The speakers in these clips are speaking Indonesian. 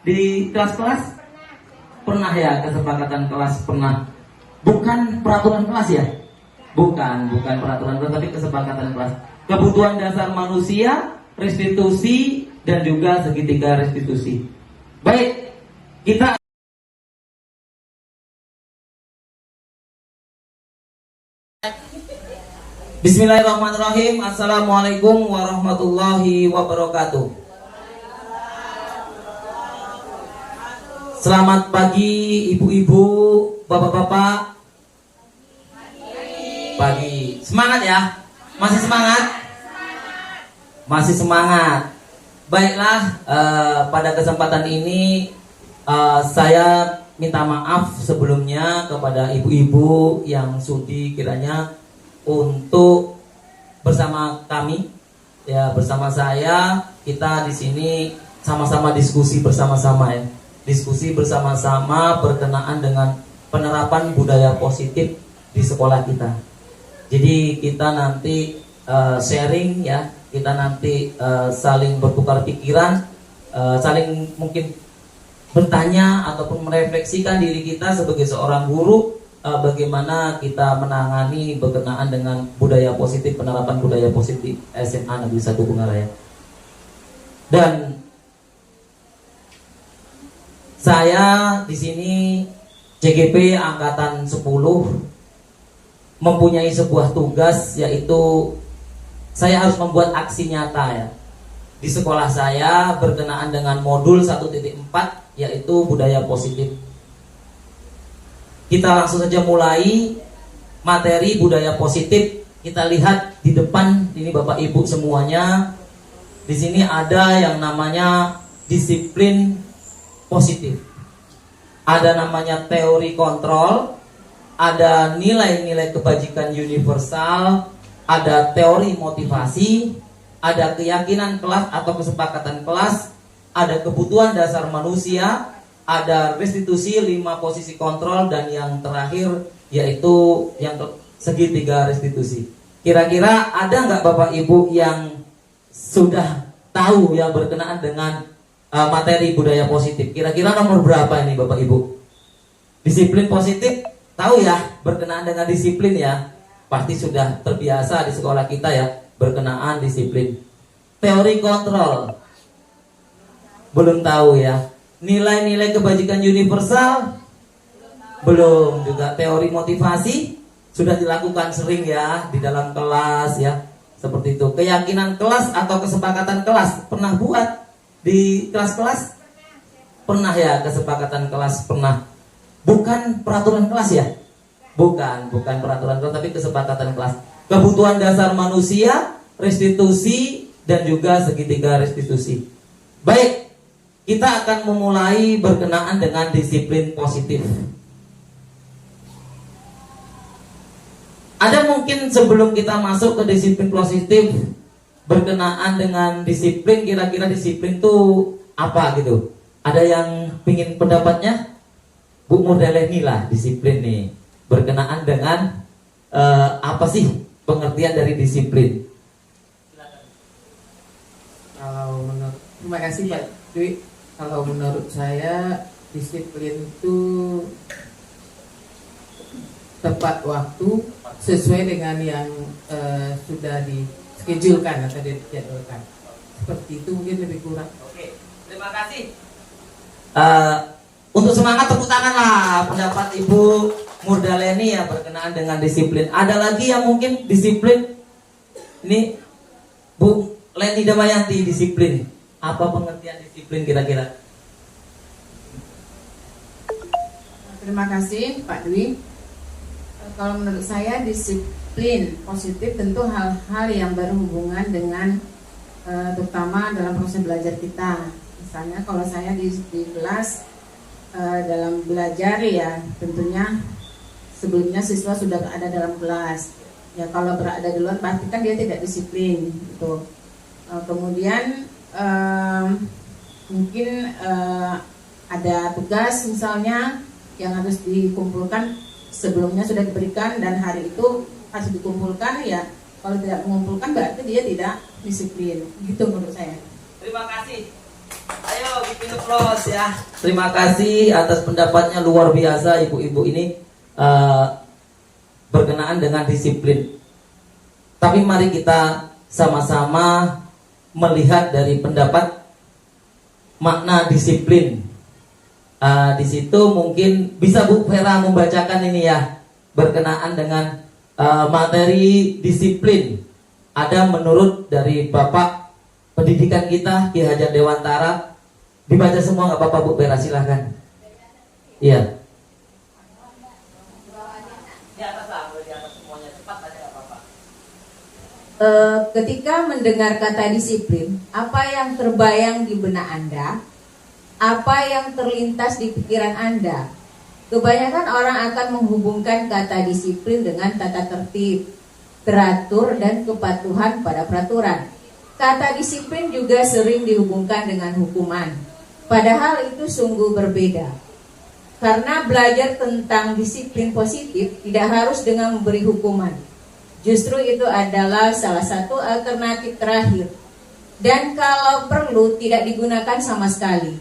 di kelas-kelas? Pernah ya, kesepakatan kelas pernah. Bukan peraturan kelas ya? Bukan peraturan kelas, tapi kesepakatan kelas. Kebutuhan dasar manusia, restitusi, dan juga segitiga restitusi. Baik, kita Bismillahirrahmanirrahim. Assalamualaikum warahmatullahi wabarakatuh. Selamat pagi ibu-ibu, bapak-bapak. Pagi. Semangat ya? Masih semangat? Masih semangat. Baiklah, pada kesempatan ini saya minta maaf sebelumnya kepada ibu-ibu yang sudi kiranya untuk bersama kami, ya bersama saya, kita di sini sama-sama diskusi bersama-sama ya. Diskusi bersama-sama berkenaan dengan penerapan budaya positif di sekolah kita. Jadi kita nanti sharing ya, kita nanti saling bertukar pikiran, saling mungkin bertanya ataupun merefleksikan diri kita sebagai seorang guru, bagaimana kita menangani berkenaan dengan budaya positif, penerapan budaya positif SMA Negeri 1 Bungaraja. Dan saya di sini CGP angkatan 10 mempunyai sebuah tugas, yaitu saya harus membuat aksi nyata ya di sekolah saya berkenaan dengan modul 1.4, yaitu budaya positif. Kita langsung saja mulai materi budaya positif. Kita lihat di depan ini Bapak Ibu semuanya. Di sini ada yang namanya disiplin positif. Ada namanya teori kontrol, ada nilai-nilai kebajikan universal, ada teori motivasi, ada keyakinan kelas atau kesepakatan kelas, ada kebutuhan dasar manusia, ada restitusi, 5 posisi kontrol, dan yang terakhir yaitu yang segitiga restitusi. Kira-kira ada nggak Bapak Ibu yang sudah tahu ya berkenaan dengan materi budaya positif? Kira-kira nomor berapa ini Bapak Ibu? Disiplin positif, tahu ya berkenaan dengan disiplin ya? Pasti sudah terbiasa di sekolah kita ya berkenaan disiplin. Teori kontrol, belum tahu ya. Nilai-nilai kebajikan universal, belum juga. Teori motivasi sudah dilakukan sering ya di dalam kelas ya, seperti itu. Keyakinan kelas atau kesepakatan kelas pernah buat di kelas-kelas? Pernah ya, kesepakatan kelas pernah. Bukan peraturan kelas ya? Bukan peraturan kelas, tapi kesepakatan kelas. Kebutuhan dasar manusia, restitusi, dan juga segitiga restitusi. Baik, kita akan memulai berkenaan dengan disiplin positif. Ada mungkin sebelum kita masuk ke disiplin positif, berkenaan dengan disiplin, kira-kira disiplin itu apa gitu? Ada yang pingin pendapatnya? Bu Murdaleni lah, disiplin nih berkenaan dengan apa sih pengertian dari disiplin? Kalau menurut, terima kasih Pak Dwi. Kalau menurut saya disiplin itu tepat waktu sesuai dengan yang sudah schedule-kan atau dijadwalkan. Seperti itu mungkin lebih kurang. Oke, terima kasih. Untuk semangat tepuk tangan lah pendapat Ibu Murdaleni ya berkenaan dengan disiplin. Ada lagi yang mungkin disiplin? Ini Bu Leni Damayanti, disiplin. Apa pengertian disiplin kira-kira? Terima kasih Pak Dwi. Kalau menurut saya disiplin positif tentu hal-hal yang berhubungan dengan terutama dalam proses belajar kita. Misalnya kalau saya di kelas dalam belajar ya tentunya sebelumnya siswa sudah berada dalam kelas. Ya kalau berada di luar pasti kan dia tidak disiplin gitu. Kemudian mungkin ada tugas misalnya yang harus dikumpulkan sebelumnya sudah diberikan dan hari itu harus dikumpulkan ya. Kalau tidak mengumpulkan berarti dia tidak disiplin. Gitu menurut saya. Terima kasih. Ayo bikin applause ya. Terima kasih atas pendapatnya, luar biasa ibu-ibu ini berkenaan dengan disiplin. Tapi mari kita sama-sama melihat dari pendapat makna disiplin. Di situ mungkin bisa Bu Vera membacakan ini ya, berkenaan dengan materi disiplin. Ada menurut dari Bapak Pendidikan kita Ki Hajar Dewantara. Dibaca semua nggak apa-apa Bu Vera, silahkan. Iya. Di atas lah, di atas semuanya, cepat aja nggak apa-apa. Ketika mendengar kata disiplin, apa yang terbayang di benak Anda? Apa yang terlintas di pikiran Anda? Kebanyakan orang akan menghubungkan kata disiplin dengan tata tertib, teratur, dan kepatuhan pada peraturan. Kata disiplin juga sering dihubungkan dengan hukuman. Padahal itu sungguh berbeda. Karena belajar tentang disiplin positif tidak harus dengan memberi hukuman. Justru itu adalah salah satu alternatif terakhir. Dan kalau perlu tidak digunakan sama sekali.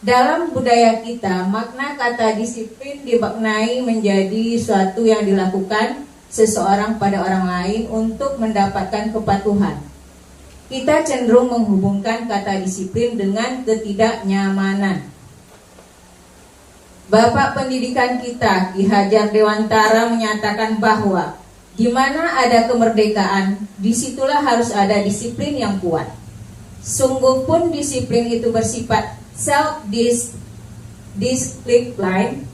Dalam budaya kita, makna kata disiplin dimaknai menjadi suatu yang dilakukan seseorang pada orang lain untuk mendapatkan kepatuhan. Kita cenderung menghubungkan kata disiplin dengan ketidaknyamanan. Bapak Pendidikan kita, Ki Hajar Dewantara, menyatakan bahwa di mana ada kemerdekaan, disitulah harus ada disiplin yang kuat. Sungguh pun disiplin itu bersifat self-discipline,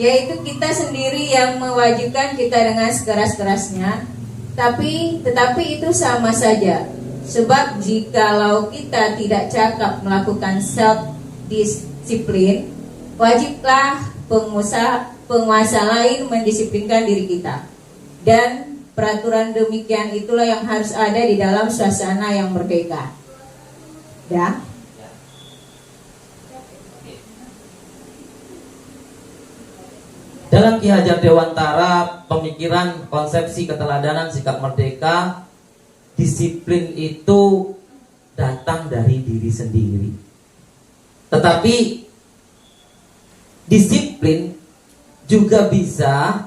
yaitu kita sendiri yang mewajibkan kita dengan sekeras-kerasnya. Tetapi itu sama saja. Sebab jikalau kita tidak cakap melakukan self-disiplin, wajiblah penguasa lain mendisiplinkan diri kita. Dan peraturan demikian itulah yang harus ada di dalam suasana yang merdeka. Ya. Dalam Ki Hajar Dewantara, pemikiran, konsepsi keteladanan, sikap merdeka, disiplin itu datang dari diri sendiri. Tetapi disiplin juga bisa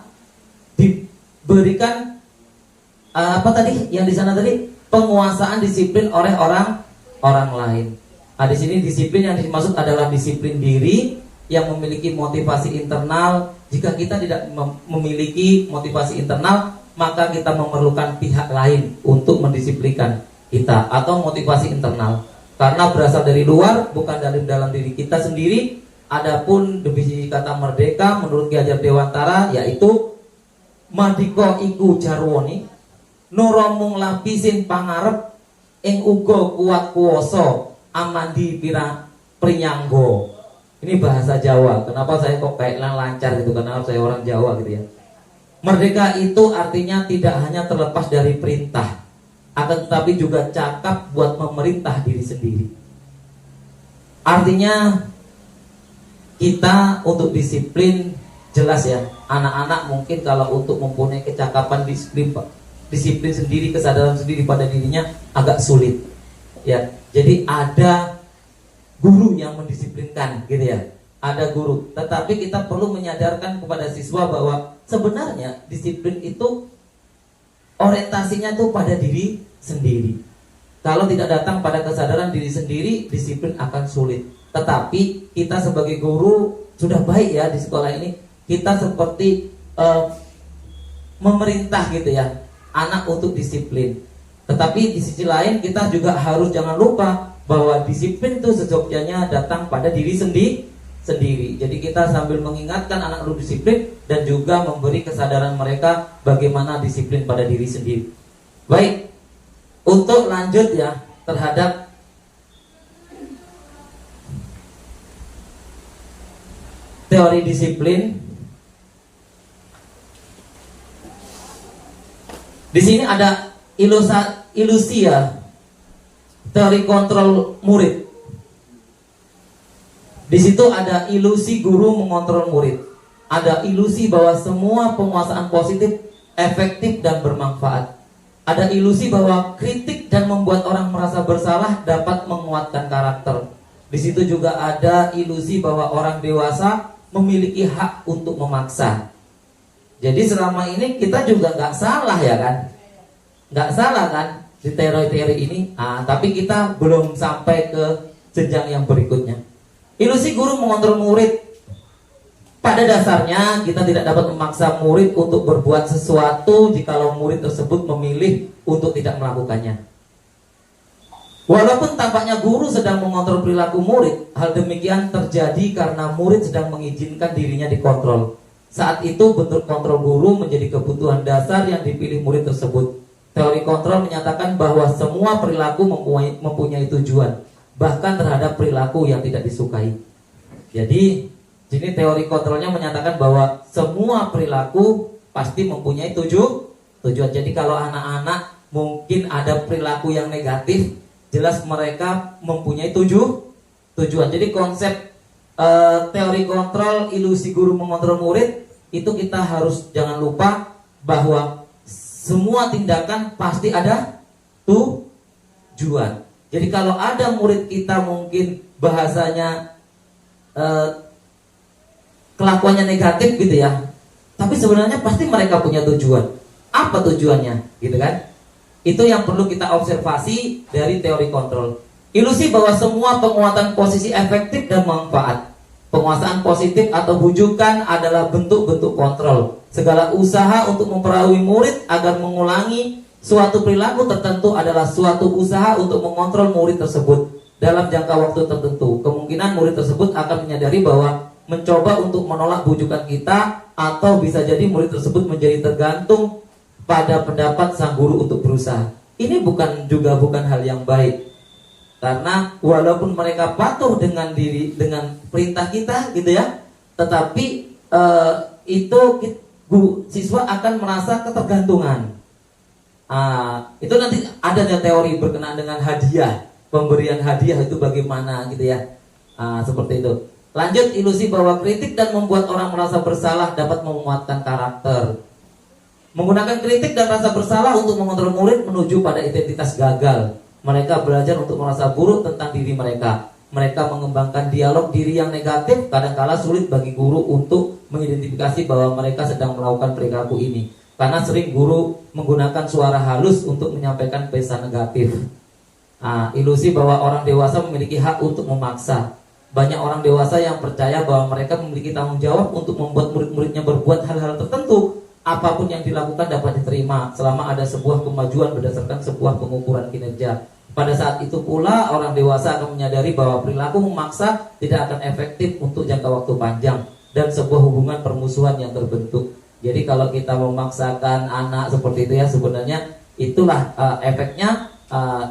diberikan yang di sana tadi, penguasaan disiplin oleh orang lain. Di sini disiplin yang dimaksud adalah disiplin diri yang memiliki motivasi internal. Jika kita tidak memiliki motivasi internal, maka kita memerlukan pihak lain untuk mendisiplinkan kita, atau motivasi internal. Karena berasal dari luar, bukan dari dalam diri kita sendiri. Adapun definisi kata merdeka menurut Ki Hajar Dewantara yaitu madiko iku jarwoni, nuromung lapisin pangarep, ing uga kuat kuoso, amandi prinyanggo. Ini bahasa Jawa. Kenapa saya kok kayak lancar gitu? Karena saya orang Jawa gitu ya. Merdeka itu artinya tidak hanya terlepas dari perintah, akan tetapi juga cakap buat memerintah diri sendiri. Artinya kita untuk disiplin, jelas ya, anak-anak mungkin kalau untuk mempunyai kecakapan disiplin sendiri, kesadaran sendiri pada dirinya agak sulit ya. Jadi ada guru yang mendisiplinkan gitu ya, ada guru. Tetapi kita perlu menyadarkan kepada siswa bahwa sebenarnya disiplin itu orientasinya tuh pada diri sendiri. Kalau tidak datang pada kesadaran diri sendiri, disiplin akan sulit. Tetapi kita sebagai guru sudah baik ya di sekolah ini, kita seperti memerintah gitu ya anak untuk disiplin. Tetapi di sisi lain kita juga harus jangan lupa bahwa disiplin itu sejatinya datang pada diri sendiri. Jadi kita sambil mengingatkan anak untuk disiplin dan juga memberi kesadaran mereka bagaimana disiplin pada diri sendiri. Baik, untuk lanjut ya terhadap teori disiplin. Di sini ada ilusi ya. Teori kontrol murid. Di situ ada ilusi guru mengontrol murid. Ada ilusi bahwa semua penguasaan positif efektif dan bermanfaat. Ada ilusi bahwa kritik dan membuat orang merasa bersalah dapat menguasai menguatkan karakter. Di situ juga ada ilusi bahwa orang dewasa memiliki hak untuk memaksa. Jadi selama ini kita juga nggak salah ya kan, nggak salah kan di teori-teori ini. Tapi kita belum sampai ke jenjang yang berikutnya. Ilusi guru mengontrol murid. Pada dasarnya kita tidak dapat memaksa murid untuk berbuat sesuatu jikalau murid tersebut memilih untuk tidak melakukannya. Walaupun tampaknya guru sedang mengontrol perilaku murid, hal demikian terjadi karena murid sedang mengizinkan dirinya dikontrol. Saat itu bentuk kontrol guru menjadi kebutuhan dasar yang dipilih murid tersebut. Teori kontrol menyatakan bahwa semua perilaku mempunyai tujuan, bahkan terhadap perilaku yang tidak disukai. Jadi sini teori kontrolnya menyatakan bahwa semua perilaku pasti mempunyai tujuan. Jadi kalau anak-anak mungkin ada perilaku yang negatif, jelas mereka mempunyai tujuan. Jadi konsep teori kontrol, ilusi guru mengontrol murid, itu kita harus jangan lupa bahwa semua tindakan pasti ada tujuan. Jadi kalau ada murid kita mungkin bahasanya kelakuannya negatif gitu ya, tapi sebenarnya pasti mereka punya tujuan. Apa tujuannya gitu kan? Itu yang perlu kita observasi dari teori kontrol. Ilusi bahwa semua penguatan posisi efektif dan manfaat, penguasaan positif atau bujukan adalah bentuk-bentuk kontrol. Segala usaha untuk mempengaruhi murid agar mengulangi suatu perilaku tertentu adalah suatu usaha untuk mengontrol murid tersebut dalam jangka waktu tertentu. Kemungkinan murid tersebut akan menyadari bahwa mencoba untuk menolak bujukan kita, atau bisa jadi murid tersebut menjadi tergantung pada pendapat sang guru untuk berusaha. Ini bukan hal yang baik. Karena walaupun mereka patuh dengan perintah kita gitu ya, tetapi siswa akan merasa ketergantungan. Itu nanti ada teori berkenaan dengan hadiah, pemberian hadiah itu bagaimana gitu ya. Seperti itu. Lanjut, ilusi bahwa kritik dan membuat orang merasa bersalah dapat menguatkan karakter. Menggunakan kritik dan rasa bersalah untuk mengontrol murid menuju pada identitas gagal. Mereka belajar untuk merasa buruk tentang diri mereka. Mereka mengembangkan dialog diri yang negatif. Kadangkala sulit bagi guru untuk mengidentifikasi bahwa mereka sedang melakukan perilaku ini, karena sering guru menggunakan suara halus untuk menyampaikan pesan negatif. Ilusi bahwa orang dewasa memiliki hak untuk memaksa. Banyak orang dewasa yang percaya bahwa mereka memiliki tanggung jawab untuk membuat murid-muridnya berbuat hal-hal tertentu. Apapun yang dilakukan dapat diterima selama ada sebuah kemajuan berdasarkan sebuah pengukuran kinerja. Pada saat itu pula orang dewasa akan menyadari bahwa perilaku memaksa tidak akan efektif untuk jangka waktu panjang dan sebuah hubungan permusuhan yang terbentuk. Jadi kalau kita memaksakan anak seperti itu ya, sebenarnya itulah efeknya.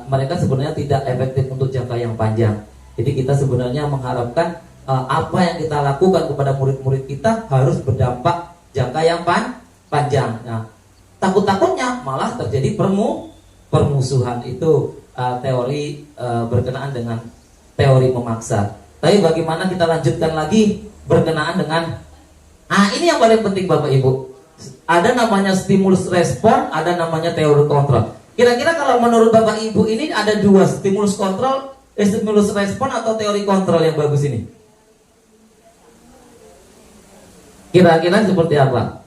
Mereka sebenarnya tidak efektif untuk jangka yang panjang. Jadi kita sebenarnya mengharapkan apa yang kita lakukan kepada murid-murid kita harus berdampak jangka yang panjang. Nah, takut-takutnya malah terjadi permusuhan. Itu teori berkenaan dengan teori memaksa. Tapi bagaimana kita lanjutkan lagi berkenaan dengan ini yang paling penting Bapak Ibu. Ada namanya stimulus respon, ada namanya teori kontrol. Kira-kira kalau menurut Bapak Ibu ini ada dua, stimulus respon atau teori kontrol yang bagus ini? Kira-kira seperti apa?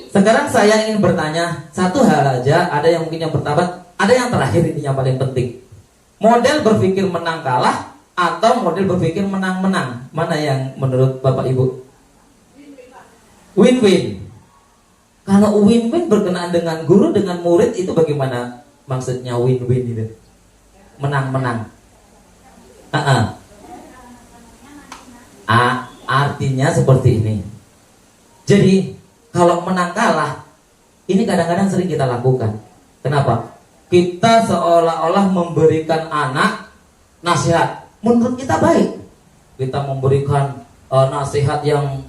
Sekarang saya ingin bertanya satu hal aja. Ada yang mungkin yang pertama, ada yang terakhir ini yang paling penting. Model berpikir menang kalah atau model berpikir menang-menang? Mana yang menurut Bapak Ibu? Win-win. Kalau win-win berkenaan dengan guru dengan murid itu bagaimana maksudnya win-win itu? Menang-menang. Artinya seperti ini. Jadi kalau menang kalah ini kadang-kadang sering kita lakukan. Kenapa? Kita seolah-olah memberikan anak nasihat. Menurut kita baik. Kita memberikan nasihat yang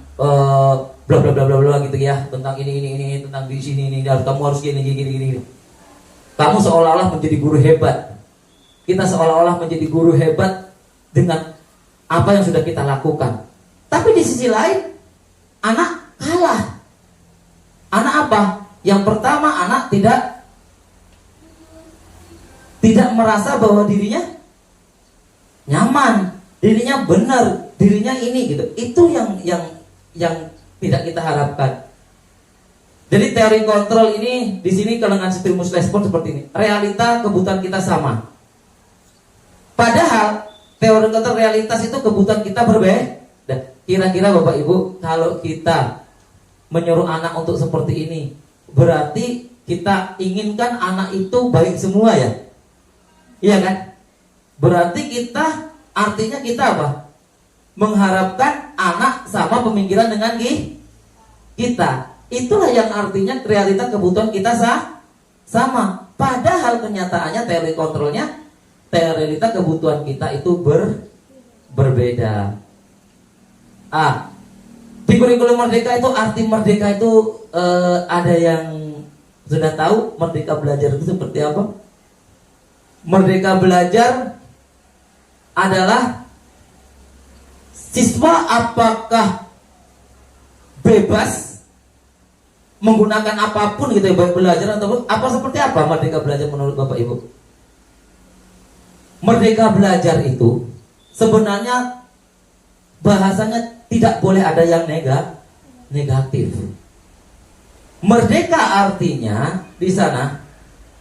bla bla bla bla bla gitu ya, tentang ini tentang di sini ini, kamu harus gini. Kamu seolah-olah menjadi guru hebat. Kita seolah-olah menjadi guru hebat dengan apa yang sudah kita lakukan. Tapi di sisi lain anak kalah. Anak apa? Yang pertama, anak tidak merasa bahwa dirinya nyaman, dirinya benar, dirinya ini gitu. Itu yang tidak kita harapkan. Jadi teori kontrol ini di sini kalau dengan stimulus respon seperti ini. Realita kebutuhan kita sama. Padahal teori kontrol realitas itu kebutuhan kita berbeda. Kira-kira Bapak Ibu, kalau kita menyuruh anak untuk seperti ini, berarti kita inginkan anak itu baik semua ya? Iya kan? Berarti kita artinya kita apa? Mengharapkan anak sama pemikiran dengan kita. Itulah yang artinya realita kebutuhan kita sama. Padahal kenyataannya teori kontrolnya realita kebutuhan kita itu berbeda. Di kurikulum merdeka itu arti merdeka itu ada yang sudah tahu merdeka belajar itu seperti apa? Merdeka belajar adalah siswa apakah bebas menggunakan apapun gitu ya, baik belajar ataupun apa, seperti apa merdeka belajar menurut Bapak Ibu? Merdeka belajar itu sebenarnya bahasanya tidak boleh ada yang negatif. Merdeka artinya di sana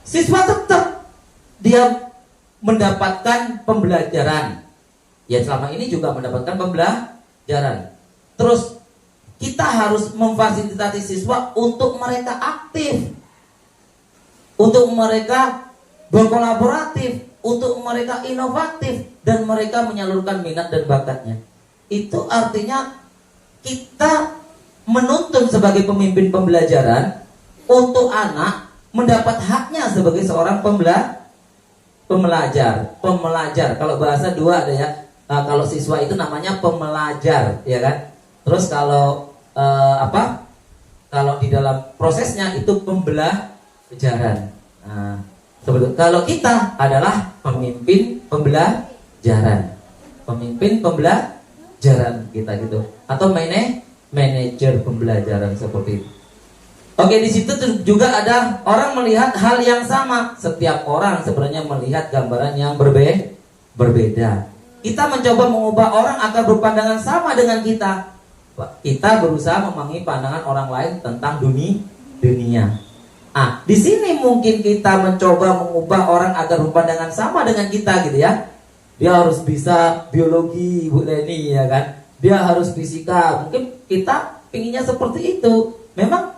siswa tetap dia mendapatkan pembelajaran. Ya selama ini juga mendapatkan pembelajaran. Terus kita harus memfasilitasi siswa untuk mereka aktif, untuk mereka berkolaboratif, untuk mereka inovatif, dan mereka menyalurkan minat dan bakatnya. Itu artinya kita menuntun sebagai pemimpin pembelajaran untuk anak mendapat haknya sebagai seorang pembelajar. Kalau bahasa dua ada ya. Kalau siswa itu namanya pembelajar, ya kan? Terus kalau kalau di dalam prosesnya itu pembelajaran. Kalau kita adalah pemimpin pembelajaran, kita gitu, atau manajer pembelajaran seperti itu. Oke, di situ juga ada orang melihat hal yang sama. Setiap orang sebenarnya melihat gambaran yang berbeda. Kita mencoba mengubah orang agar berpandangan sama dengan kita. Kita berusaha memahami pandangan orang lain tentang dunia. Di sini mungkin kita mencoba mengubah orang agar berpandangan sama dengan kita gitu ya. Dia harus bisa biologi, Bu Leni, ya kan? Dia harus fisika. Mungkin kita pinginnya seperti itu. Memang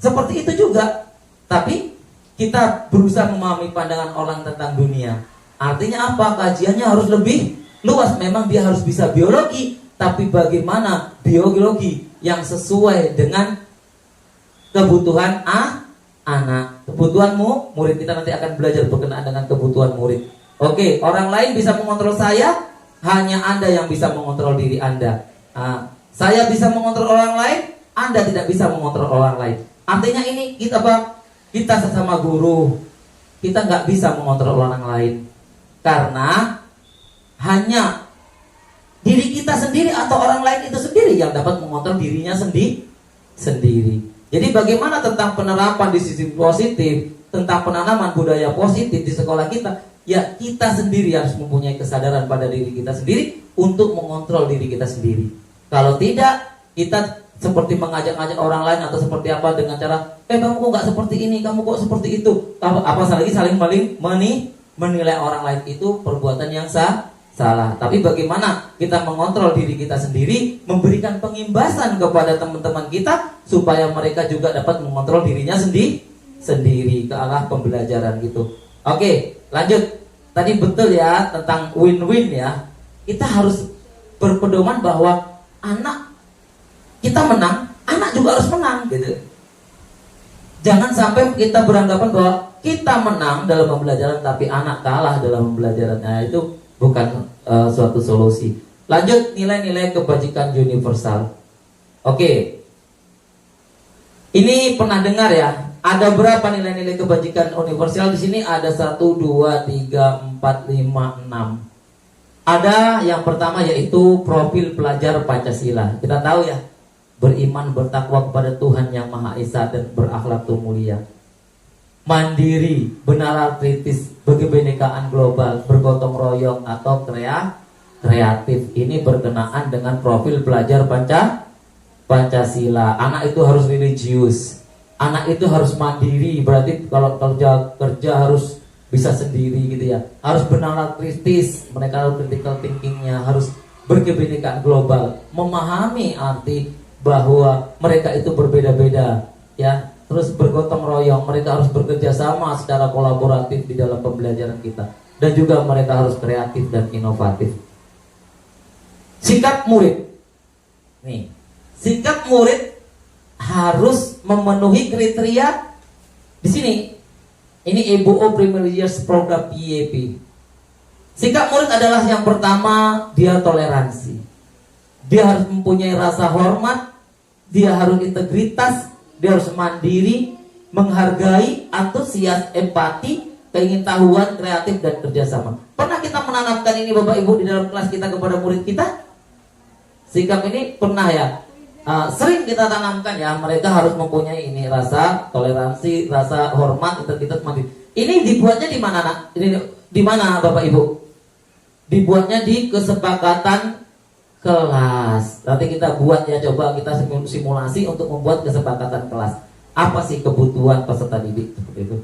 seperti itu juga. Tapi kita berusaha memahami pandangan orang tentang dunia. Artinya apa? Kajiannya harus lebih luas. Memang dia harus bisa biologi, tapi bagaimana biologi yang sesuai dengan kebutuhan anak, kebutuhanmu murid. Kita nanti akan belajar berkenaan dengan kebutuhan murid. Oke, orang lain bisa mengontrol saya, hanya Anda yang bisa mengontrol diri Anda. Saya bisa mengontrol orang lain, Anda tidak bisa mengontrol orang lain. Artinya ini kita sesama guru, kita nggak bisa mengontrol orang lain, karena hanya diri kita sendiri atau orang lain itu sendiri yang dapat mengontrol dirinya sendiri. Jadi bagaimana tentang penerapan disiplin positif, tentang penanaman budaya positif di sekolah kita? Ya kita sendiri harus mempunyai kesadaran pada diri kita sendiri untuk mengontrol diri kita sendiri. Kalau tidak, kita seperti mengajak-ajak orang lain atau seperti apa dengan cara, kamu kok nggak seperti ini, kamu kok seperti itu. Apalagi saling menilai orang lain, itu perbuatan yang salah. Tapi bagaimana kita mengontrol diri kita sendiri, memberikan pengimbasan kepada teman-teman kita supaya mereka juga dapat mengontrol dirinya sendiri ke arah pembelajaran gitu. Oke, lanjut. Tadi betul ya tentang win-win ya. Kita harus berpedoman bahwa anak kita menang, anak juga harus menang gitu. Jangan sampai kita beranggapan bahwa kita menang dalam pembelajaran tapi anak kalah dalam pembelajaran. Nah, itu bukan suatu solusi. Lanjut, nilai-nilai kebajikan universal. Oke. Ini pernah dengar ya? Ada berapa nilai-nilai kebajikan universal di sini? Ada 1, 2, 3, 4, 5, 6. Ada yang pertama yaitu profil pelajar Pancasila. Kita tahu ya, beriman bertakwa kepada Tuhan Yang Maha Esa dan berakhlak mulia. Mandiri, benar kritis, kebinekaan global, bergotong royong atau kreatif. Ini berkenaan dengan profil belajar Pancasila. Anak itu harus religius, anak itu harus mandiri. Berarti kalau kerja harus bisa sendiri gitu ya. Harus bernalar kritis, mereka harus critical thinkingnya, harus berkebinekaan global, memahami arti bahwa mereka itu berbeda-beda ya. Terus bergotong royong, mereka harus bekerja sama secara kolaboratif di dalam pembelajaran kita. Dan juga mereka harus kreatif dan inovatif. Sikap murid. Nih, sikap murid harus memenuhi kriteria di sini. Ini EBO Premier Years Program PEP. Sikap murid adalah yang pertama, dia toleransi. Dia harus mempunyai rasa hormat, dia harus integritas, dia harus mandiri, menghargai, antusias, empati, keingintahuan, kreatif, dan kerjasama. Pernah kita menanamkan ini Bapak Ibu di dalam kelas kita kepada murid kita? Sikap ini pernah ya? Sering kita tanamkan ya, mereka harus mempunyai ini rasa toleransi, rasa hormat, integritas, mandiri. Ini dibuatnya di mana nak? Ini di mana Bapak Ibu? Dibuatnya di kesepakatan kelas. Nanti kita buat ya, coba kita simulasi untuk membuat kesepakatan kelas. Apa sih kebutuhan peserta didik seperti itu?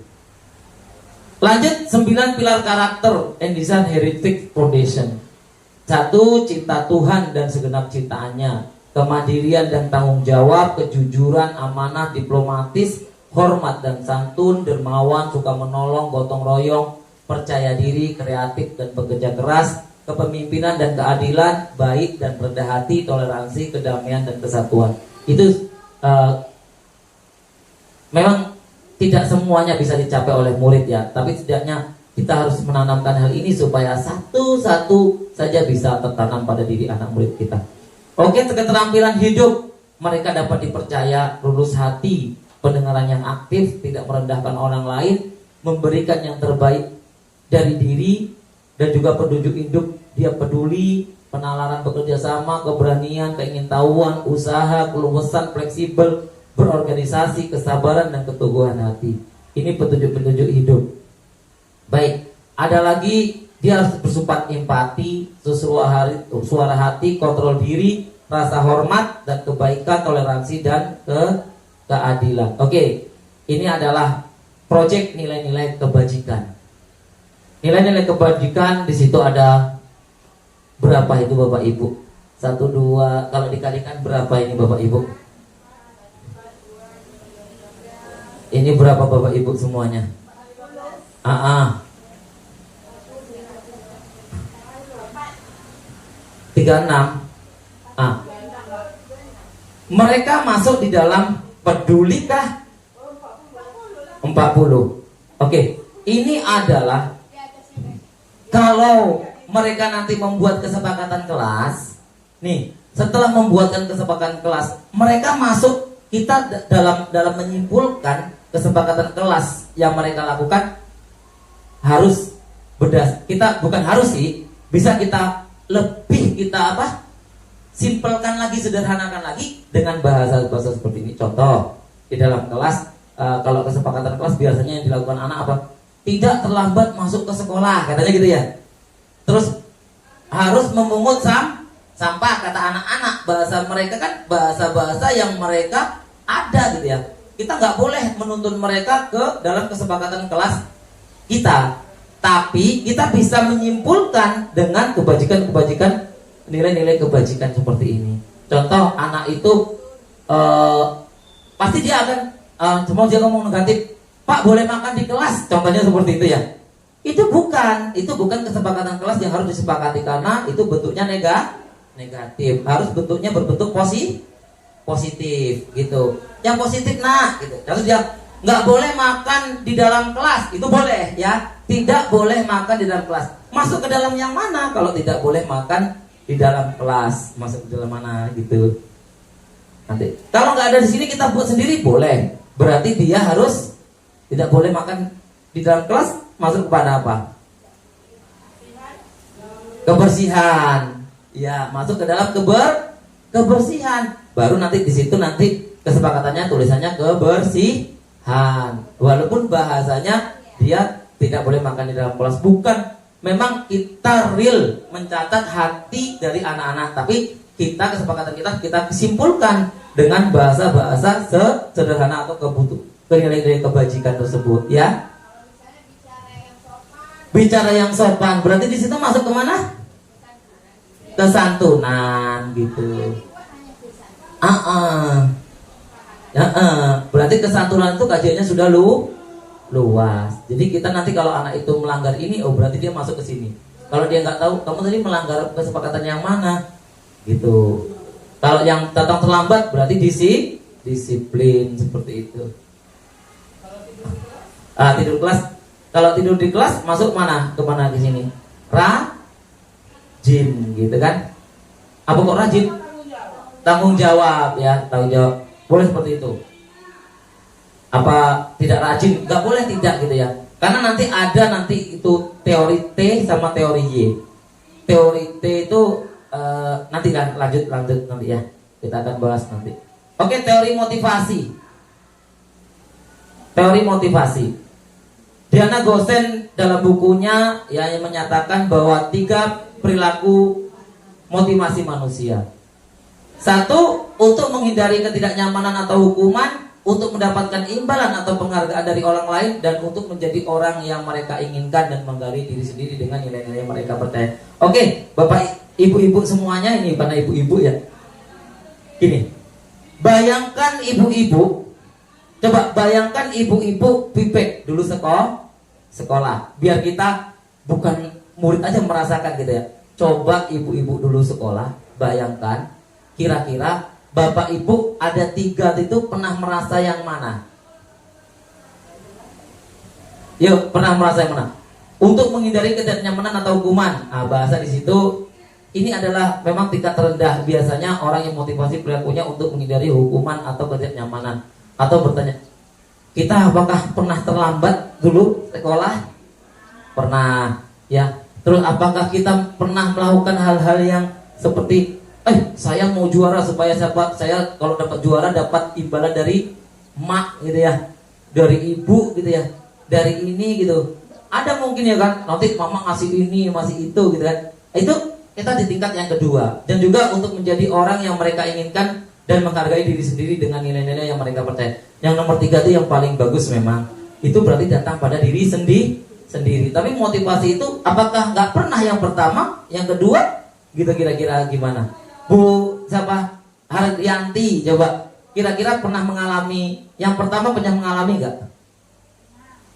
Lanjut, 9 pilar karakter and design heritage foundation. 1. Cinta Tuhan dan segenap ciptaannya. Kemandirian dan tanggung jawab, kejujuran, amanah, diplomatis, hormat dan santun, dermawan, suka menolong, gotong royong, percaya diri, kreatif dan bekerja keras, kepemimpinan dan keadilan, baik dan rendah hati, toleransi, kedamaian dan kesatuan. Itu memang tidak semuanya bisa dicapai oleh murid ya, tapi setidaknya kita harus menanamkan hal ini supaya satu-satu saja bisa tertanam pada diri anak murid kita. Oke, keterampilan hidup, mereka dapat dipercaya, lulus hati, pendengaran yang aktif, tidak merendahkan orang lain, memberikan yang terbaik dari diri, dan juga petunjuk hidup. Dia peduli, penalaran bekerja sama, keberanian, keingintahuan, usaha, keluasan, fleksibel, berorganisasi, kesabaran dan keteguhan hati. Ini petunjuk-petunjuk hidup. Baik, ada lagi, dia harus bersifat empati, suara hati, kontrol diri, rasa hormat dan kebaikan, toleransi dan keadilan. Oke, ini adalah proyek nilai-nilai kebajikan. Nilai-nilai kebajikan di situ ada berapa itu Bapak Ibu? 1, 2, kalau dikalikan berapa ini Bapak Ibu? Ini berapa Bapak Ibu semuanya? 36. Mereka masuk di dalam pedulikah? 40. Oke, ini adalah kalau mereka nanti membuat kesepakatan kelas, nih, setelah membuatkan kesepakatan kelas, mereka masuk, kita dalam menyimpulkan kesepakatan kelas yang mereka lakukan harus kita bukan harus sih, bisa kita lebih simpelkan lagi, sederhanakan lagi dengan bahasa seperti ini. Contoh, di dalam kelas, kalau kesepakatan kelas biasanya yang dilakukan anak apa? Tidak terlambat masuk ke sekolah, katanya gitu ya. Terus harus memungut sampah, kata anak-anak. Bahasa mereka kan bahasa-bahasa yang mereka ada gitu ya. Kita nggak boleh menuntun mereka ke dalam kesepakatan kelas kita, tapi kita bisa menyimpulkan dengan kebajikan-kebajikan, nilai-nilai kebajikan seperti ini. Contoh, anak itu pasti dia akan semua dia ngomong negatif, Pak boleh makan di kelas, contohnya seperti itu ya. Itu bukan kesepakatan kelas yang harus disepakati, karena itu bentuknya negatif. Harus bentuknya berbentuk positif gitu. Yang positif gitu. Terus dia nggak boleh makan di dalam kelas, itu boleh ya. Tidak boleh makan di dalam kelas. Masuk ke dalam yang mana kalau tidak boleh makan di dalam kelas? Masuk ke dalam mana gitu. Nanti kalau nggak ada di sini kita buat sendiri boleh. Berarti dia harus tidak boleh makan di dalam kelas. Masuk kepada apa? Kebersihan. Ya, masuk ke dalam kebersihan. Baru nanti di situ nanti kesepakatannya tulisannya kebersihan. Walaupun bahasanya dia tidak boleh makan di dalam kelas. Bukan, memang kita real mencatat hati dari anak-anak, tapi kita kesepakatan kita simpulkan dengan bahasa-bahasa sederhana atau nilai-nilai kebajikan tersebut, ya. Bicara yang sopan, berarti di situ masuk kemana? Kesantunan, gitu. Berarti kesantunan itu kajiannya sudah luas. Jadi kita nanti kalau anak itu melanggar ini, oh berarti dia masuk ke sini. Kalau dia nggak tahu, kamu tadi melanggar kesepakatan yang mana, gitu. Kalau yang datang terlambat, berarti disiplin seperti itu. Tidur kelas. Kalau tidur di kelas masuk mana? Kemana di sini? Rajin, gitu kan? Apa kok rajin? Tanggung jawab, ya, tanggung jawab. Boleh seperti itu. Apa tidak rajin? Gak boleh tidak, gitu ya. Karena nanti itu teori T sama teori Y. Teori T itu nanti kan lanjut nanti ya. Kita akan bahas nanti. Oke, teori motivasi. Teori motivasi. Diana Gosen dalam bukunya yang menyatakan bahwa 3 perilaku motivasi manusia. 1, untuk menghindari ketidaknyamanan atau hukuman, untuk mendapatkan imbalan atau penghargaan dari orang lain, dan untuk menjadi orang yang mereka inginkan dan menggali diri sendiri dengan nilai-nilai yang mereka percaya. Oke, Bapak Ibu-ibu semuanya, ini karena ibu-ibu ya. Gini, bayangkan ibu-ibu. Coba bayangkan ibu-ibu pipek dulu sekolah. Biar kita bukan murid aja merasakan gitu ya. Coba ibu-ibu dulu sekolah, bayangkan kira-kira bapak ibu ada 3 itu pernah merasa yang mana? Yuk, pernah merasa yang mana? Untuk menghindari ketidaknyamanan atau hukuman. Bahasa di situ ini adalah memang tingkat terendah. Biasanya orang yang motivasi perilakunya untuk menghindari hukuman atau ketidaknyamanan. Atau bertanya, kita apakah pernah terlambat dulu sekolah? Pernah, ya. Terus apakah kita pernah melakukan hal-hal yang seperti saya mau juara supaya saya kalau dapat juara dapat imbalan dari mak gitu ya, dari ibu gitu ya, dari ini gitu. Ada mungkin ya kan, nanti mama ngasih ini, masih itu gitu kan. Itu kita di tingkat yang kedua. Dan juga untuk menjadi orang yang mereka inginkan dan menghargai diri sendiri dengan nilai-nilai yang mereka percaya. Yang nomor 3 itu yang paling bagus memang. Itu berarti datang pada diri sendiri. Tapi motivasi itu apakah nggak pernah yang pertama, yang kedua, gitu kira-kira gimana? Bu siapa? Haryanti, coba kira-kira pernah mengalami yang pertama, pernah mengalami nggak?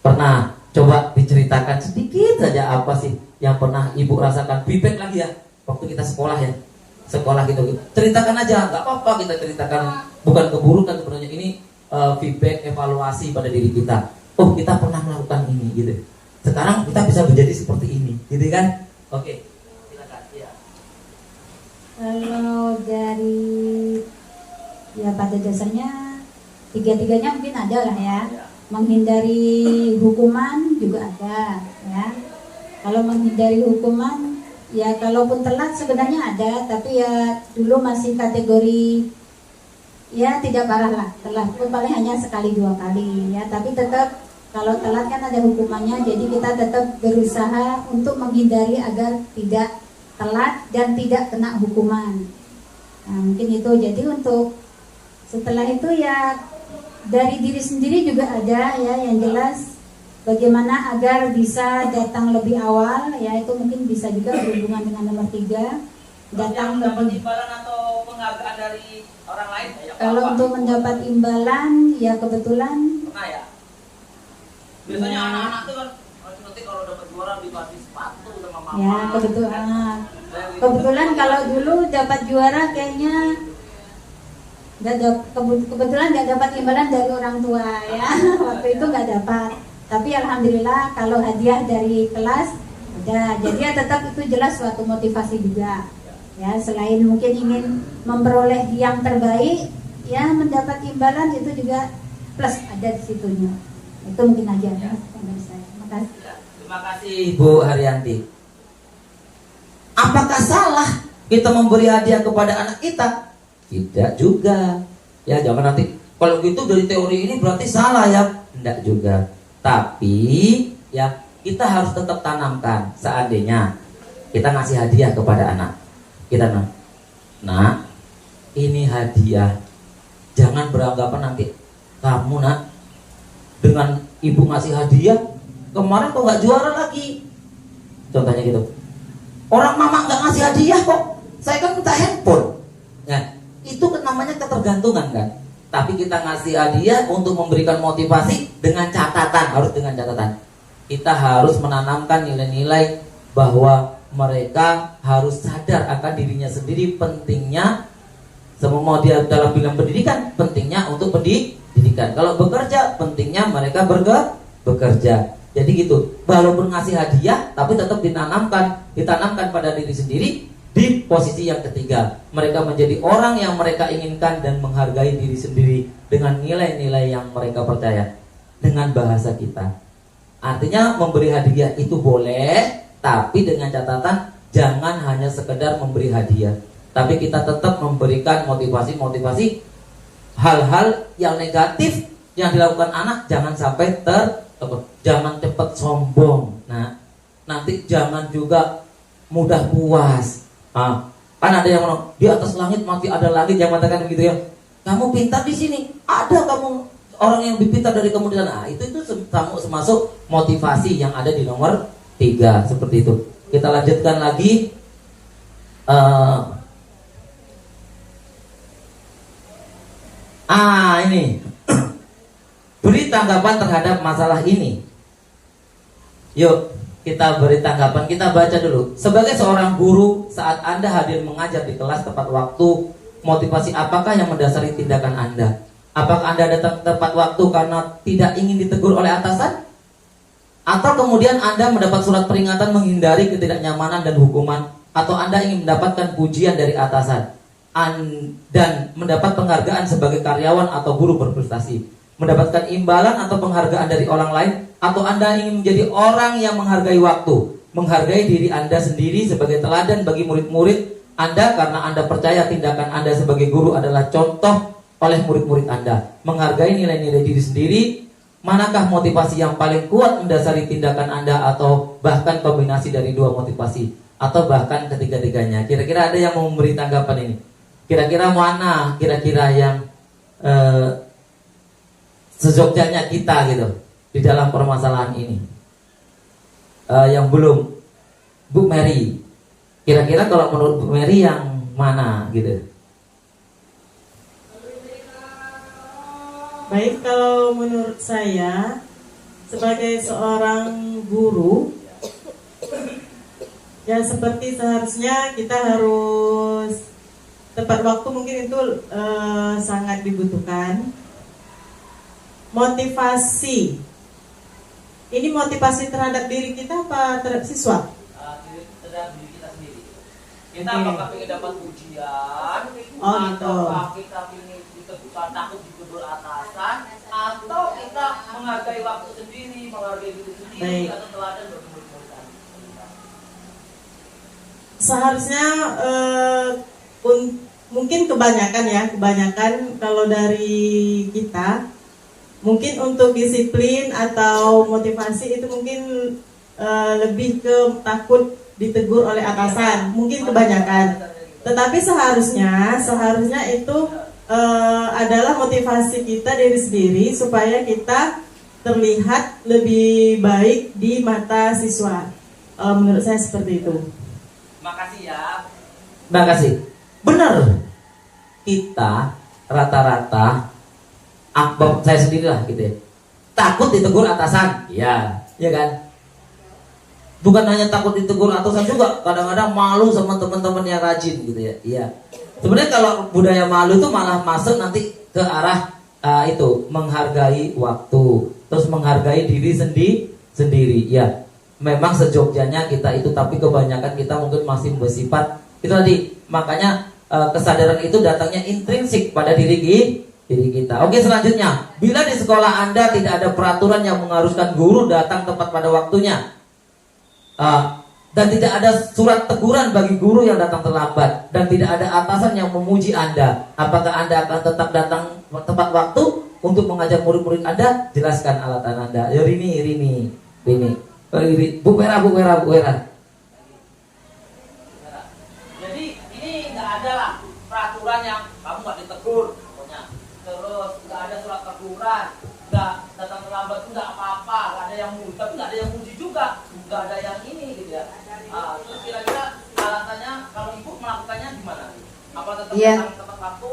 Pernah. Coba diceritakan sedikit saja apa sih yang pernah ibu rasakan. Feedback lagi ya, waktu kita sekolah ya. Sekolah gitu. Ceritakan aja, nggak apa-apa kita ceritakan. Bukan keburukan sebenarnya, ini feedback, evaluasi pada diri kita. Oh, kita pernah melakukan ini gitu. Sekarang kita bisa menjadi seperti ini, gitu kan? Oke. Silakan. Ya. Kalau dari ya pada dasarnya 3-tiganya mungkin ada lah ya. Menghindari hukuman juga ada ya. Kalau menghindari hukuman ya, kalaupun telat sebenarnya ada, tapi ya dulu masih kategori ya tidak parah lah. Telat pun paling hanya 1-2 kali ya, tapi tetap kalau telat kan ada hukumannya. Jadi kita tetap berusaha untuk menghindari agar tidak telat dan tidak kena hukuman. Nah, mungkin itu. Jadi untuk setelah itu ya dari diri sendiri juga ada ya, yang jelas bagaimana agar bisa datang lebih awal ya, itu mungkin bisa juga berhubungan dengan nomor 3, datang lebih. Imbalan atau penghargaan dari orang lain ya, kalau untuk mendapat imbalan ya kebetulan pernah ya. Biasanya anak-anak tuh kan nanti kalau dapat juara dikasih sepatu sama mama. ya kebetulan kalau dulu dapat juara kayaknya kebetulan nggak dapat imbalan dari orang tua ya. Waktu itu nggak dapat, tapi alhamdulillah kalau hadiah dari kelas ada. Jadi ya tetap itu jelas suatu motivasi juga ya. Selain mungkin ingin memperoleh yang terbaik ya, mendapat imbalan itu juga plus ada di situnya. Itu mungkin aja ya dari saya. Terima kasih. Terima kasih Bu Haryanti. Apakah salah kita memberi hadiah kepada anak kita? Tidak juga. Ya jangan nanti kalau gitu dari teori ini berarti salah ya. Tidak juga. Tapi ya kita harus tetap tanamkan. Seandainya kita ngasih hadiah kepada anak, kita nak, ini hadiah. Jangan beranggapan nanti kamu nak dengan ibu ngasih hadiah, kemarin kok nggak juara lagi. Contohnya gitu. Orang mama nggak ngasih hadiah kok, saya kan minta handphone. Nah, itu namanya ketergantungan kan. Tapi kita ngasih hadiah untuk memberikan motivasi dengan catatan, harus dengan catatan. Kita harus menanamkan nilai-nilai bahwa mereka harus sadar akan dirinya sendiri, pentingnya semua dia dalam bidang pendidikan, pentingnya untuk pendidikan. Kalau bekerja, pentingnya mereka bekerja. Jadi gitu. Walaupun ngasih hadiah, tapi tetap ditanamkan pada diri sendiri. Di posisi yang ketiga, mereka menjadi orang yang mereka inginkan dan menghargai diri sendiri dengan nilai-nilai yang mereka percaya. Dengan bahasa kita, artinya memberi hadiah itu boleh, tapi dengan catatan jangan hanya sekedar memberi hadiah, tapi kita tetap memberikan motivasi hal-hal yang negatif yang dilakukan anak jangan sampai jangan cepat sombong. Nah, nanti jangan juga mudah puas. Kan ada yang ngomong di atas langit masih ada langit, yang mengatakan begitu ya. Kamu pintar di sini, ada kamu orang yang lebih pintar dari kamu di sana. Itu termasuk motivasi yang ada di nomor 3 seperti itu. Kita lanjutkan lagi. Ini beri tanggapan terhadap masalah ini. Yuk kita beri tanggapan, kita baca dulu. Sebagai seorang guru, saat Anda hadir mengajar di kelas tepat waktu, motivasi apakah yang mendasari tindakan Anda? Apakah Anda datang tepat waktu karena tidak ingin ditegur oleh atasan? Atau kemudian Anda mendapat surat peringatan menghindari ketidaknyamanan dan hukuman? Atau Anda ingin mendapatkan pujian dari atasan dan mendapat penghargaan sebagai karyawan atau guru berprestasi? Mendapatkan imbalan atau penghargaan dari orang lain? Atau Anda ingin menjadi orang yang menghargai waktu, menghargai diri Anda sendiri sebagai teladan bagi murid-murid Anda karena Anda percaya tindakan Anda sebagai guru adalah contoh oleh murid-murid Anda, menghargai nilai-nilai diri sendiri? Manakah motivasi yang paling kuat mendasari tindakan Anda, atau bahkan kombinasi dari dua motivasi, atau bahkan ketiga-tiganya? Kira-kira ada yang mau memberi tanggapan ini? Kira-kira mana kira-kira yang sejogjanya kita gitu di dalam permasalahan ini? Yang belum, Bu Mary, kira-kira kalau menurut Bu Mary yang mana gitu? Baik, kalau menurut saya sebagai seorang guru, ya seperti seharusnya kita harus tepat waktu, mungkin itu sangat dibutuhkan. Motivasi, ini motivasi terhadap diri kita apa terhadap siswa? Terhadap diri kita sendiri. Kita apakah ingin dapat pujian, gitu. atau kita ingin takut ditegur atasan, atau kita menghargai waktu sendiri, menghargai diri sendiri, atau teladan bagi murid-murid kita? Seharusnya mungkin kebanyakan kalau dari kita, mungkin untuk disiplin atau motivasi itu mungkin lebih ke takut ditegur oleh atasan, mungkin kebanyakan. Tetapi seharusnya itu adalah motivasi kita diri sendiri supaya kita terlihat lebih baik di mata siswa. Menurut saya seperti itu. Makasih ya. Makasih. Benar. Kita rata-rata, saya sendirilah gitu ya, takut ditegur atasan. Ya kan? Bukan hanya takut ditegur atasan juga, kadang-kadang malu sama teman-teman yang rajin gitu ya. Iya. Sebenarnya kalau budaya malu itu malah masuk nanti ke arah itu menghargai waktu, terus menghargai diri sendiri. Ya, memang sejogjanya kita itu, tapi kebanyakan kita mungkin masih bersifat itu tadi. Makanya kesadaran itu datangnya intrinsik pada diri kita. Oke, selanjutnya, bila di sekolah Anda tidak ada peraturan yang mengharuskan guru datang tepat pada waktunya, dan tidak ada surat teguran bagi guru yang datang terlambat, dan tidak ada atasan yang memuji Anda, apakah Anda akan tetap datang tepat waktu untuk mengajar murid-murid Anda? Jelaskan alasan Anda. Ya, Rini. Bu Vera. Jadi ini nggak ada lah peraturan yang kamu nggak ditegur, pokoknya. Terus nggak ada surat teguran, nggak datang terlambat nggak apa-apa, nggak ada yang muji, tapi nggak ada yang muji juga, nggak ada yang ini gitu ya. Terus kira-kira alasannya kalau ibu melakukannya gimana? Apa tetap Iya. datang tepat waktu?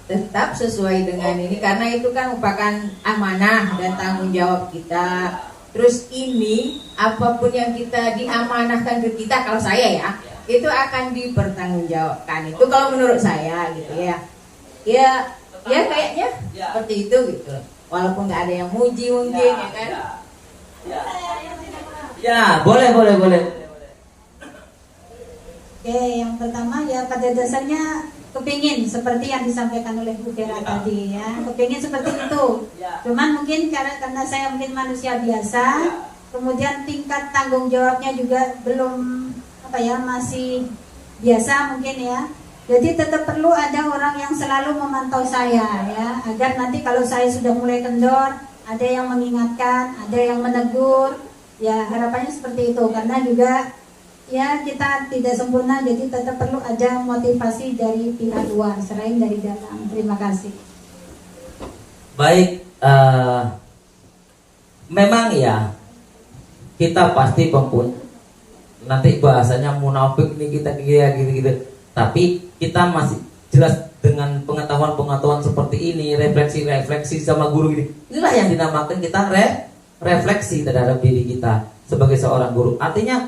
Tetap sesuai dengan ini karena itu kan merupakan amanah dan tanggung jawab kita. Terus ini apapun yang kita diamanahkan ke kita, kalau saya ya, itu akan dipertanggungjawabkan. Itu kalau menurut saya gitu ya. Ya kayaknya seperti itu gitu. Walaupun nggak ada yang muji mungkin ya kan. Ya, boleh. Oke, yang pertama ya pada dasarnya kepingin seperti yang disampaikan oleh Bu Vera tadi ya, kepingin seperti itu. Cuman mungkin karena saya mungkin manusia biasa, kemudian tingkat tanggung jawabnya juga belum masih biasa mungkin ya. Jadi tetap perlu ada orang yang selalu memantau saya ya, agar nanti kalau saya sudah mulai kendor, ada yang mengingatkan, ada yang menegur. Ya harapannya seperti itu, karena juga ya kita tidak sempurna, jadi tetap perlu ada motivasi dari pihak luar selain dari dalam. Terima kasih. Baik, memang ya kita pasti nanti bahasanya munafik nih kita gitu. Tapi kita masih jelas dengan pengetahuan seperti ini, refleksi sama guru ini. Inilah yang dinamakan kita refleksi terhadap diri kita sebagai seorang guru. Artinya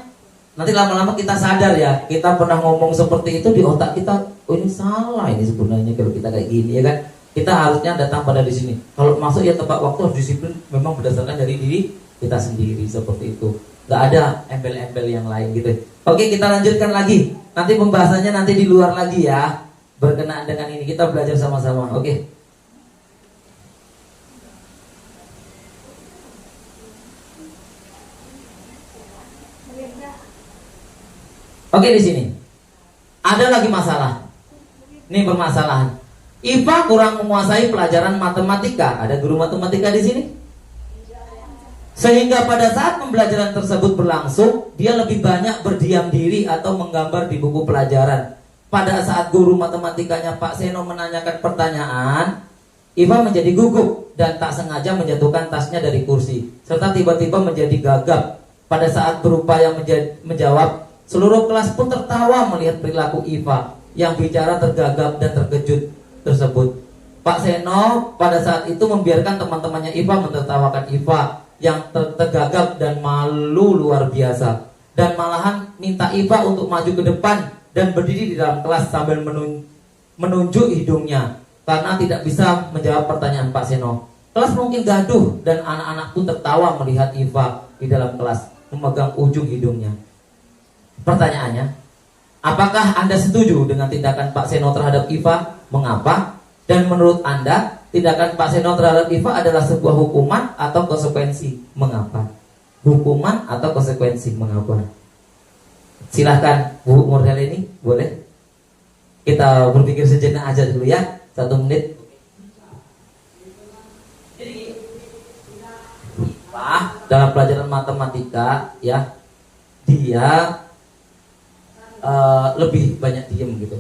nanti lama-lama kita sadar ya, kita pernah ngomong seperti itu di otak kita, oh ini salah ini sebenarnya kalau kita kayak gini ya kan. Kita harusnya datang pada di sini. Kalau masuk ya tepat waktu, harus disiplin memang berdasarkan dari diri kita sendiri seperti itu. Gak ada embel-embel yang lain gitu. Oke, kita lanjutkan lagi. Nanti pembahasannya nanti di luar lagi ya, berkenaan dengan ini kita belajar sama-sama. Oke. Oke, di sini ada lagi masalah. Ini permasalahan. IPA kurang menguasai pelajaran matematika. Ada guru matematika di sini? Sehingga pada saat pembelajaran tersebut berlangsung, dia lebih banyak berdiam diri atau menggambar di buku pelajaran. Pada saat guru matematikanya Pak Seno menanyakan pertanyaan, IPA menjadi gugup dan tak sengaja menjatuhkan tasnya dari kursi, serta tiba-tiba menjadi gagap. Pada saat berupaya menjawab, seluruh kelas pun tertawa melihat perilaku IPA yang bicara tergagap dan terkejut tersebut. Pak Seno pada saat itu membiarkan teman-temannya IPA menertawakan IPA yang tergagap dan malu luar biasa, dan malahan minta IPA untuk maju ke depan dan berdiri di dalam kelas sambil menunjuk hidungnya karena tidak bisa menjawab pertanyaan Pak Seno. Kelas mungkin gaduh dan anak-anak pun tertawa melihat IPA di dalam kelas memegang ujung hidungnya. Pertanyaannya, apakah Anda setuju dengan tindakan Pak Seno terhadap IPA? Mengapa? Dan menurut Anda, tindakan Pak Seno terhadap IPA adalah sebuah hukuman atau konsekuensi? Mengapa? Hukuman atau konsekuensi? Mengapa? Silahkan Bu Murhelini, boleh? Kita berpikir sejenak aja dulu ya, 1 menit. IPA dalam pelajaran matematika ya, dia lebih banyak diem gitu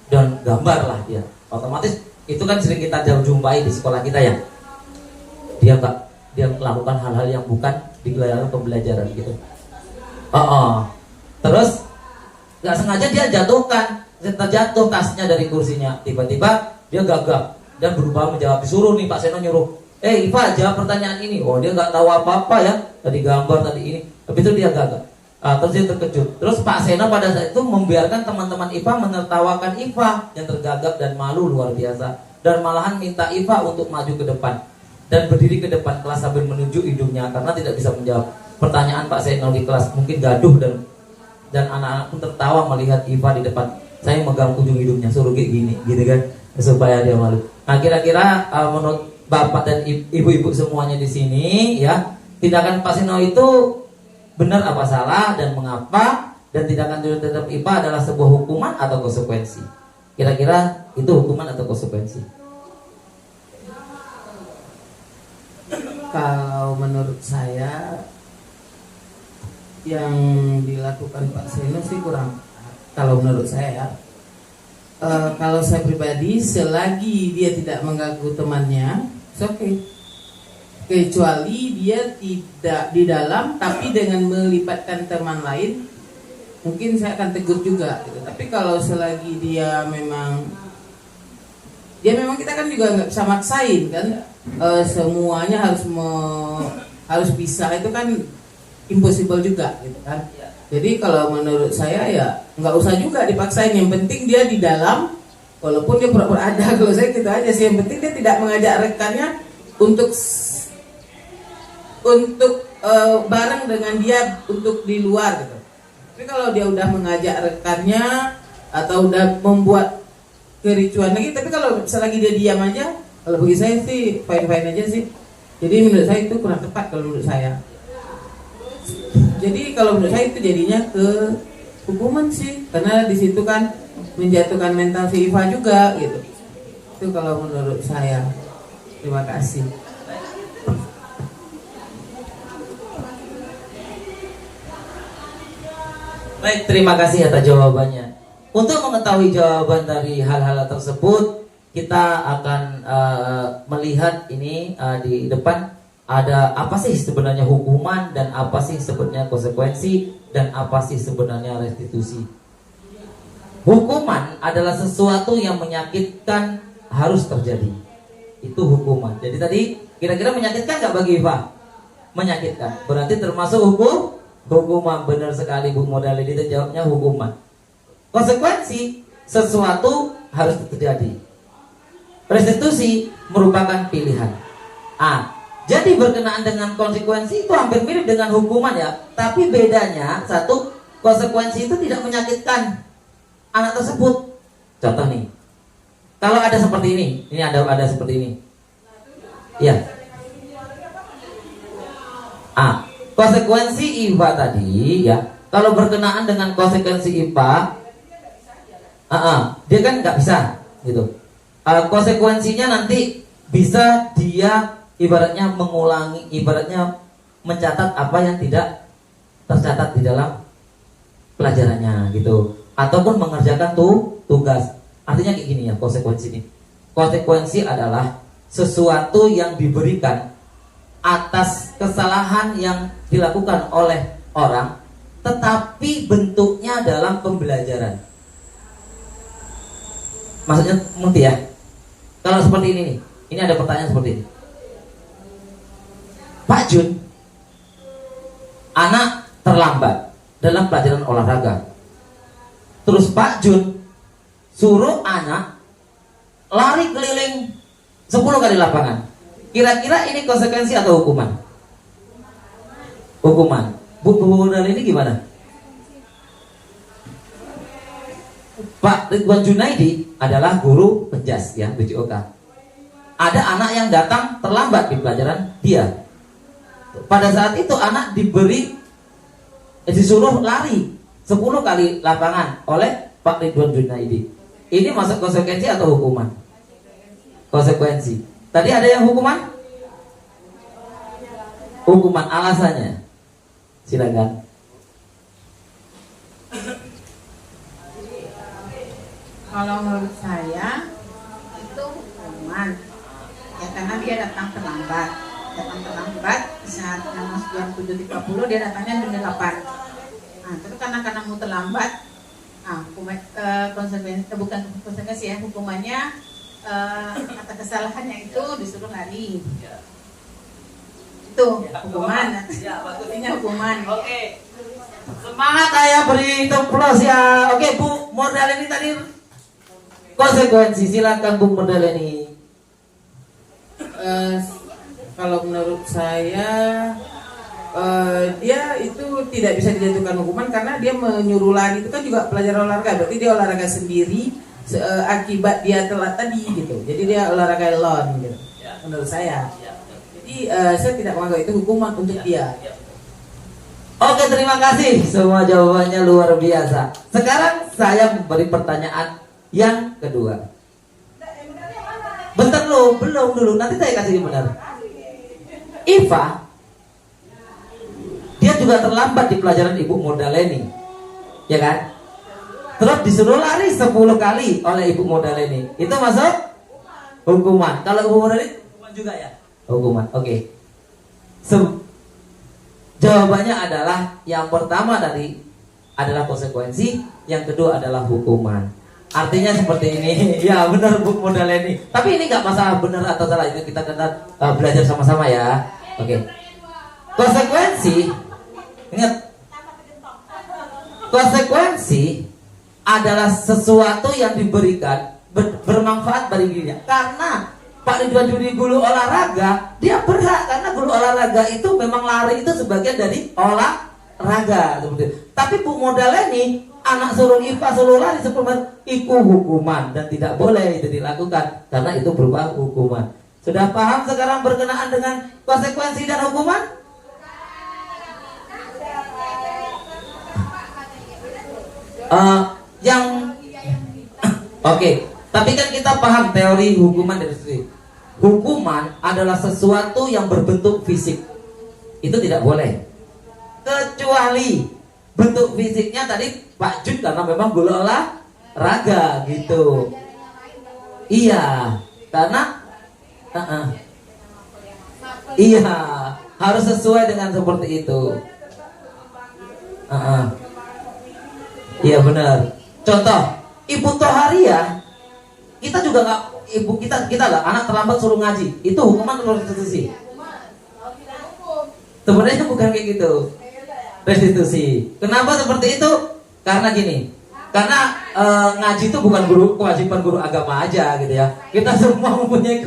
dan gambar lah dia. Otomatis itu kan sering kita jumpai di sekolah kita ya. Dia melakukan hal-hal yang bukan di dalam pembelajaran gitu. Terus nggak sengaja dia terjatuh tasnya dari kursinya. Tiba-tiba dia gagap dan berubah menjawab. Disuruh nih Pak Seno nyuruh, IPA jawab pertanyaan ini. Oh dia nggak tahu apa-apa ya. Tadi gambar tadi ini. Tapi itu dia gagap. Terus dia terkejut. Terus Pak Seno pada saat itu membiarkan teman-teman IPA menertawakan IPA yang tergagap dan malu luar biasa, dan malahan minta IPA untuk maju ke depan dan berdiri ke depan kelas sambil menunjuk hidungnya karena tidak bisa menjawab pertanyaan Pak Seno di kelas. Mungkin gaduh dan anak-anak pun tertawa melihat IPA di depan. Saya megang ujung hidungnya, suruh kayak gini gitu kan, supaya dia malu. Nah kira-kira menurut Bapak dan Ibu-ibu semuanya di sini ya, tindakan Pak Seno itu benar apa salah dan mengapa, dan tindakan terhadap IPA adalah sebuah hukuman atau konsekuensi? Kira-kira itu hukuman atau konsekuensi? Kalau menurut saya yang dilakukan Pak Seno sih kurang, kalau menurut saya ya. Kalau saya pribadi, selagi dia tidak mengganggu temannya, it's okay. Kecuali dia tidak di dalam, tapi dengan melibatkan teman lain, mungkin saya akan tegur juga. Gitu. Tapi kalau selagi dia memang kita kan juga nggak bisa maksain kan, semuanya harus bisa, itu kan impossible juga, gitu kan. Jadi kalau menurut saya ya nggak usah juga dipaksain, yang penting dia di dalam, walaupun dia pura-pura ada. Kalau saya gitu aja sih, yang penting dia tidak mengajak rekannya untuk bareng dengan dia untuk di luar gitu. Tapi kalau dia udah mengajak rekannya atau udah membuat kericuan lagi, tapi kalau selagi dia diam aja, kalau bagi saya sih fine-fine aja sih. Jadi menurut saya itu kurang tepat kalau menurut saya. Jadi kalau menurut saya itu jadinya ke hukuman sih, karena di situ kan menjatuhkan mental si Iva juga gitu. Itu kalau menurut saya. Terima kasih. Baik, terima kasih atas jawabannya. Untuk mengetahui jawaban dari hal-hal tersebut, kita akan melihat ini di depan. Ada apa sih sebenarnya hukuman dan apa sih sebenarnya konsekuensi dan apa sih sebenarnya restitusi. Hukuman adalah sesuatu yang menyakitkan harus terjadi. Itu hukuman. Jadi tadi kira-kira menyakitkan gak bagi Iva? Menyakitkan. Berarti termasuk hukuman. Benar sekali Bu Modal ini jawabnya hukuman. Konsekuensi sesuatu harus terjadi. Restitusi merupakan pilihan. Jadi berkenaan dengan konsekuensi itu hampir mirip dengan hukuman ya. Tapi bedanya satu, konsekuensi itu tidak menyakitkan anak tersebut. Contoh nih, kalau ada seperti ini ada seperti ini. Ya. Konsekuensi IPA tadi ya. Kalau berkenaan dengan konsekuensi IPA, dia kan nggak bisa gitu. Konsekuensinya nanti bisa dia ibaratnya mengulangi, ibaratnya mencatat apa yang tidak tercatat di dalam pelajarannya gitu, ataupun mengerjakan tugas. Artinya kayak gini ya konsekuensi ini. Konsekuensi adalah sesuatu yang diberikan atas kesalahan yang dilakukan oleh orang, tetapi bentuknya dalam pembelajaran. Maksudnya ngerti ya? Kalau seperti ini nih, ini ada pertanyaan seperti ini. Pak Jun, anak terlambat dalam pelajaran olahraga. Terus Pak Jun suruh anak lari keliling 10 kali lapangan. Kira-kira ini konsekuensi atau hukuman? Hukuman. Bu Modal ini gimana? Pak Ridwan Junaidi adalah guru penjas ya, BJOK. Ada anak yang datang terlambat di pelajaran dia. Pada saat itu anak disuruh lari 10 kali lapangan oleh Pak Ridwan Junaidi. Ini masuk konsekuensi atau hukuman? Konsekuensi. Tadi ada yang hukuman? Hukuman, alasannya silakan. Kalau menurut saya itu hukuman ya, karena dia datang terlambat di saat masuk jam 7.30 dia datangnya jam 8. Terus karena kamu terlambat, konsekuensi bukan konsekuensi ya, hukumannya atas kesalahannya itu disuruh lari. Itu hukuman. Ini hukuman. Oke. Semangat ayah, beri teplos ya. Oke Bu Modal ini tadi konsekuensi, silakan Bu Modal ini. Kalau menurut saya dia itu tidak bisa dijatuhkan hukuman karena dia menyuruh lari. Itu kan juga pelajaran olahraga, berarti dia olahraga sendiri akibat dia telat tadi gitu. Jadi dia olahraga lon gitu. Menurut saya. Jadi saya tidak menganggap itu hukuman untuk dia. Oke, terima kasih. Semua jawabannya luar biasa. Sekarang saya memberi pertanyaan yang kedua. Bentar lo, belum dulu. Nanti saya kasih benar. Iva, dia dia juga terlambat di pelajaran Ibu Modaleni, ya kan? Terus disuruh lari 10 kali oleh Ibu Modaleni, itu masuk hukuman. Kalau Ibu Modaleni hukuman juga ya? Hukuman, oke. Jawabannya adalah yang pertama tadi adalah konsekuensi, yang kedua adalah hukuman. Artinya seperti ini. Ya benar Bu Modaleni. Tapi ini nggak masalah benar atau salah, itu kita belajar sama-sama ya. Oke. Konsekuensi, ingat, konsekuensi adalah sesuatu yang diberikan bermanfaat bagi dirinya. Karena Pak Ridwan Judi guru olahraga, dia berhak karena guru olahraga itu memang lari itu sebagian dari olahraga seperti itu. Tapi Bu Modaleni, anak suruh IPA suruh lari 10 menit, itu hukuman dan tidak boleh itu dilakukan karena itu berupa hukuman. Sudah paham sekarang berkenaan dengan konsekuensi dan hukuman? Oke. Tapi kan kita paham teori hukuman dari sini. Hukuman adalah sesuatu yang berbentuk fisik. Itu tidak boleh. Kecuali bentuk fisiknya tadi Pak Jun karena memang guru olahraga gitu. Iya, karena iya, harus sesuai dengan seperti itu. Iya benar. Contoh, Ibu Toharia, kita juga nggak, ibu kita lah anak terlambat suruh ngaji, itu hukuman atau restitusi? Sebenarnya bukan kayak gitu, restitusi. Kenapa seperti itu? Karena gini, karena ngaji itu bukan kewajiban guru agama aja gitu ya. Kita semua mempunyai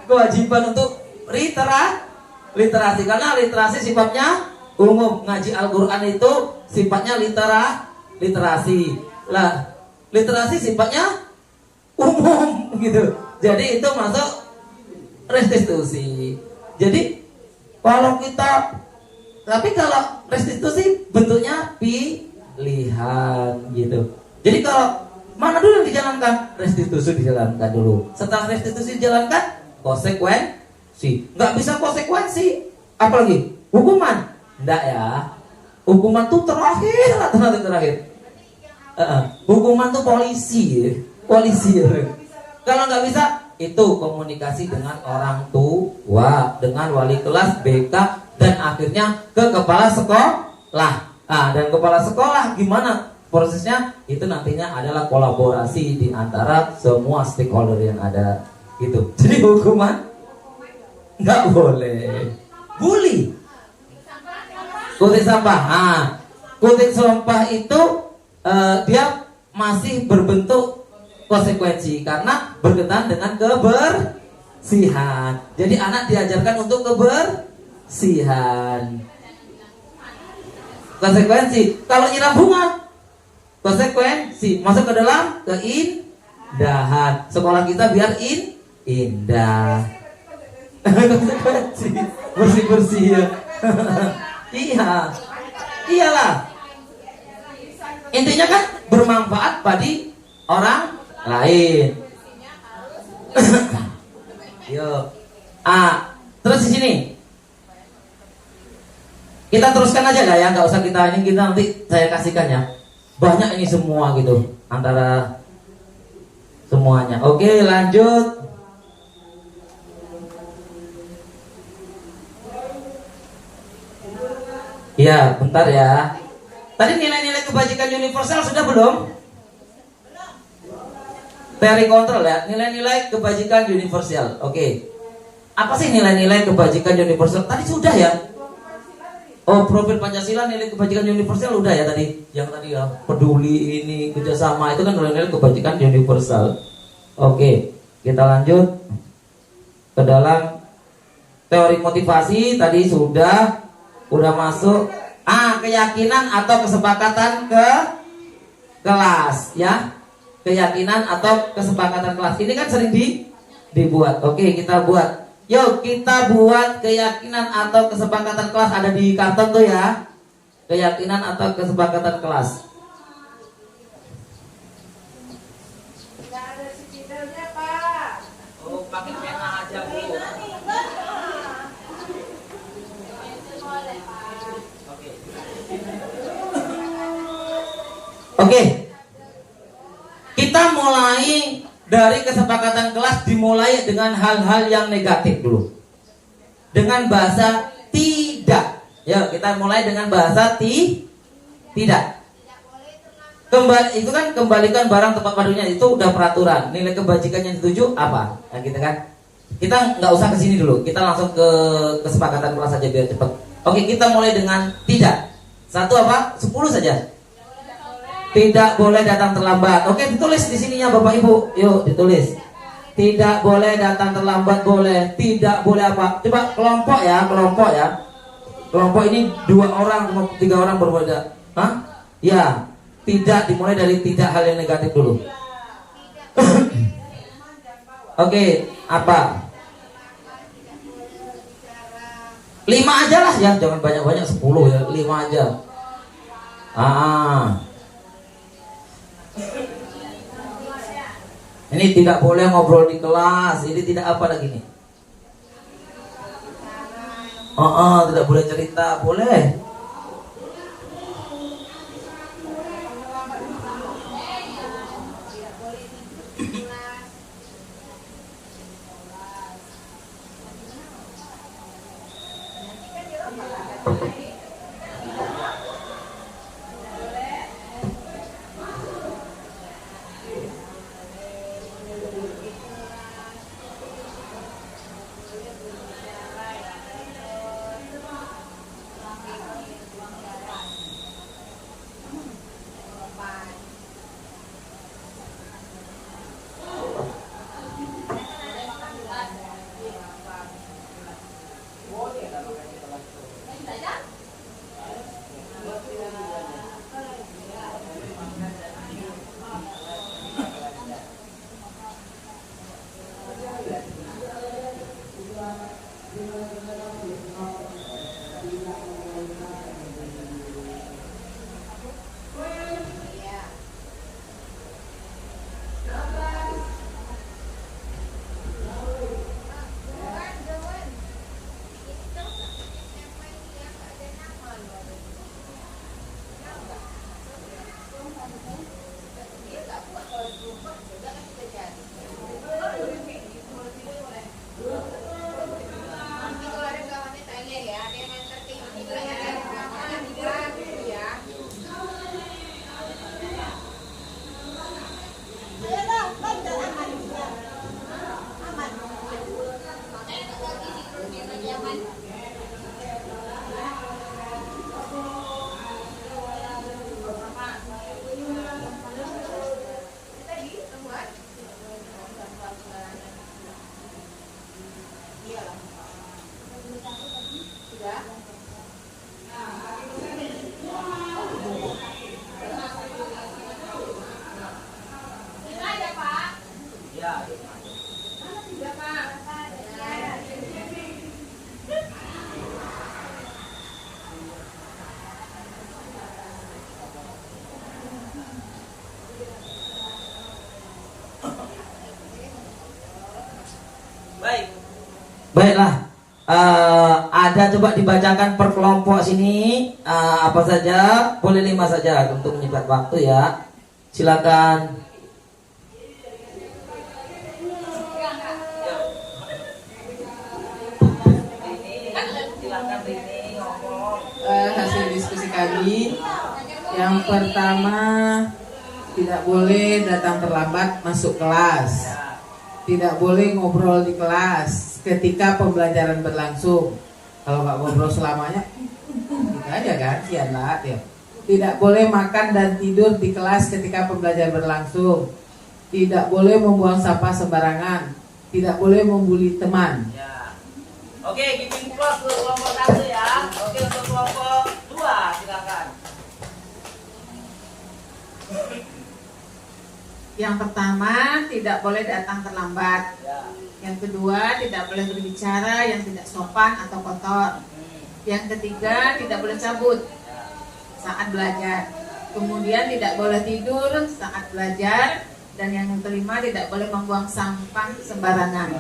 kewajiban untuk literasi, karena literasi sifatnya umum. Ngaji Al-Quran itu sifatnya literasi lah, literasi sifatnya umum gitu. Jadi itu masuk restitusi. Jadi kalau kita, tapi kalau restitusi bentuknya pilihan gitu. Jadi kalau mana dulu yang dijalankan? Restitusi dijalankan dulu. Setelah restitusi dijalankan, konsekuensi. Nggak bisa konsekuensi, apalagi hukuman. Nggak ya. Hukuman tuh terakhir. Hukuman tuh polisi. Kalau nggak bisa, itu komunikasi dengan orang tua, dengan wali kelas, BK, dan akhirnya ke kepala sekolah. Dan kepala sekolah gimana prosesnya? Itu nantinya adalah kolaborasi di antara semua stakeholder yang ada. Gitu. Jadi hukuman nggak boleh. Bully. Kutik sampah. Kutik sampah itu dia masih berbentuk konsekuensi karena berkaitan dengan kebersihan. Jadi anak diajarkan untuk kebersihan. Konsekuensi. Kalau nyiram bunga, konsekuensi. Masuk ke dalam keindahan. Sekolah kita biar indah. Konsekuensi. Bersih-bersih ya. Iya. Iyalah. Intinya kan bermanfaat bagi orang lain. Yuk. Terus di sini kita teruskan aja lah ya, nggak usah kita nanti saya kasihkan ya. Banyak ini semua gitu antara semuanya. Oke, lanjut. Ya, bentar ya. Tadi nilai-nilai kebajikan universal sudah belum? Teori kontrol ya, nilai-nilai kebajikan universal. Oke. Apa sih nilai-nilai kebajikan universal? Tadi sudah ya. Oh, profil Pancasila nilai kebajikan universal udah ya tadi. Yang tadi ya, peduli ini, kerjasama, itu kan nilai-nilai kebajikan universal. Oke, kita lanjut ke dalam teori motivasi. Tadi sudah masuk. Keyakinan atau kesepakatan ke kelas ya. Keyakinan atau kesepakatan kelas. Ini kan sering dibuat. Oke, kita buat. Yuk, kita buat keyakinan atau kesepakatan kelas. Ada di karton tuh ya. Keyakinan atau kesepakatan kelas. Nggak ada spidolnya, Pak. Oh, pakai pena aja, Bu. Oke. Oke. Kita mulai dari kesepakatan kelas, dimulai dengan hal-hal yang negatif dulu. Dengan bahasa tidak. Ya, kita mulai dengan bahasa tidak. Itu kan kembalikan barang tepat padunya, itu udah peraturan. Nilai kebajikan yang dituju apa? Nah, gitu kan. Kita nggak usah ke sini dulu. Kita langsung ke kesepakatan kelas saja biar cepat. Oke, kita mulai dengan tidak. 1 apa? 10 saja. Tidak boleh datang terlambat. Oke, ditulis di sininya Bapak Ibu. Yuk, ditulis. Tidak boleh datang terlambat, boleh. Tidak boleh apa? Coba kelompok ya. Kelompok ini 2 orang, 3 orang berbeda. Hah? Ya. Tidak, dimulai dari tidak hal yang negatif dulu. Oke, apa? 5 aja lah ya, jangan banyak-banyak, 10 ya, 5 aja. Ini tidak boleh ngobrol di kelas. Ini tidak apa lagi nih? Tidak boleh cerita, boleh. Baiklah, ada coba dibacakan per kelompok sini, apa saja, boleh 5 saja untuk menyingkat waktu ya. Silakan. Hasil diskusi kami, yang pertama, tidak boleh datang terlambat masuk kelas. Tidak boleh ngobrol di kelas ketika pembelajaran berlangsung. Kalau nggak ngobrol selamanya, gitu aja kan, sialat ya. Tidak boleh makan dan tidur di kelas ketika pembelajaran berlangsung. Tidak boleh membuang sampah sembarangan. Tidak boleh membuli teman. Ya. Oke, giving close untuk kelompok 1 ya. Oke, untuk kelompok 2 silakan. Yang pertama, tidak boleh datang terlambat. Ya. Yang kedua, tidak boleh berbicara yang tidak sopan atau kotor. Yang ketiga, tidak boleh cabut saat belajar. Kemudian tidak boleh tidur saat belajar. Dan yang kelima, tidak boleh membuang sampah sembarangan.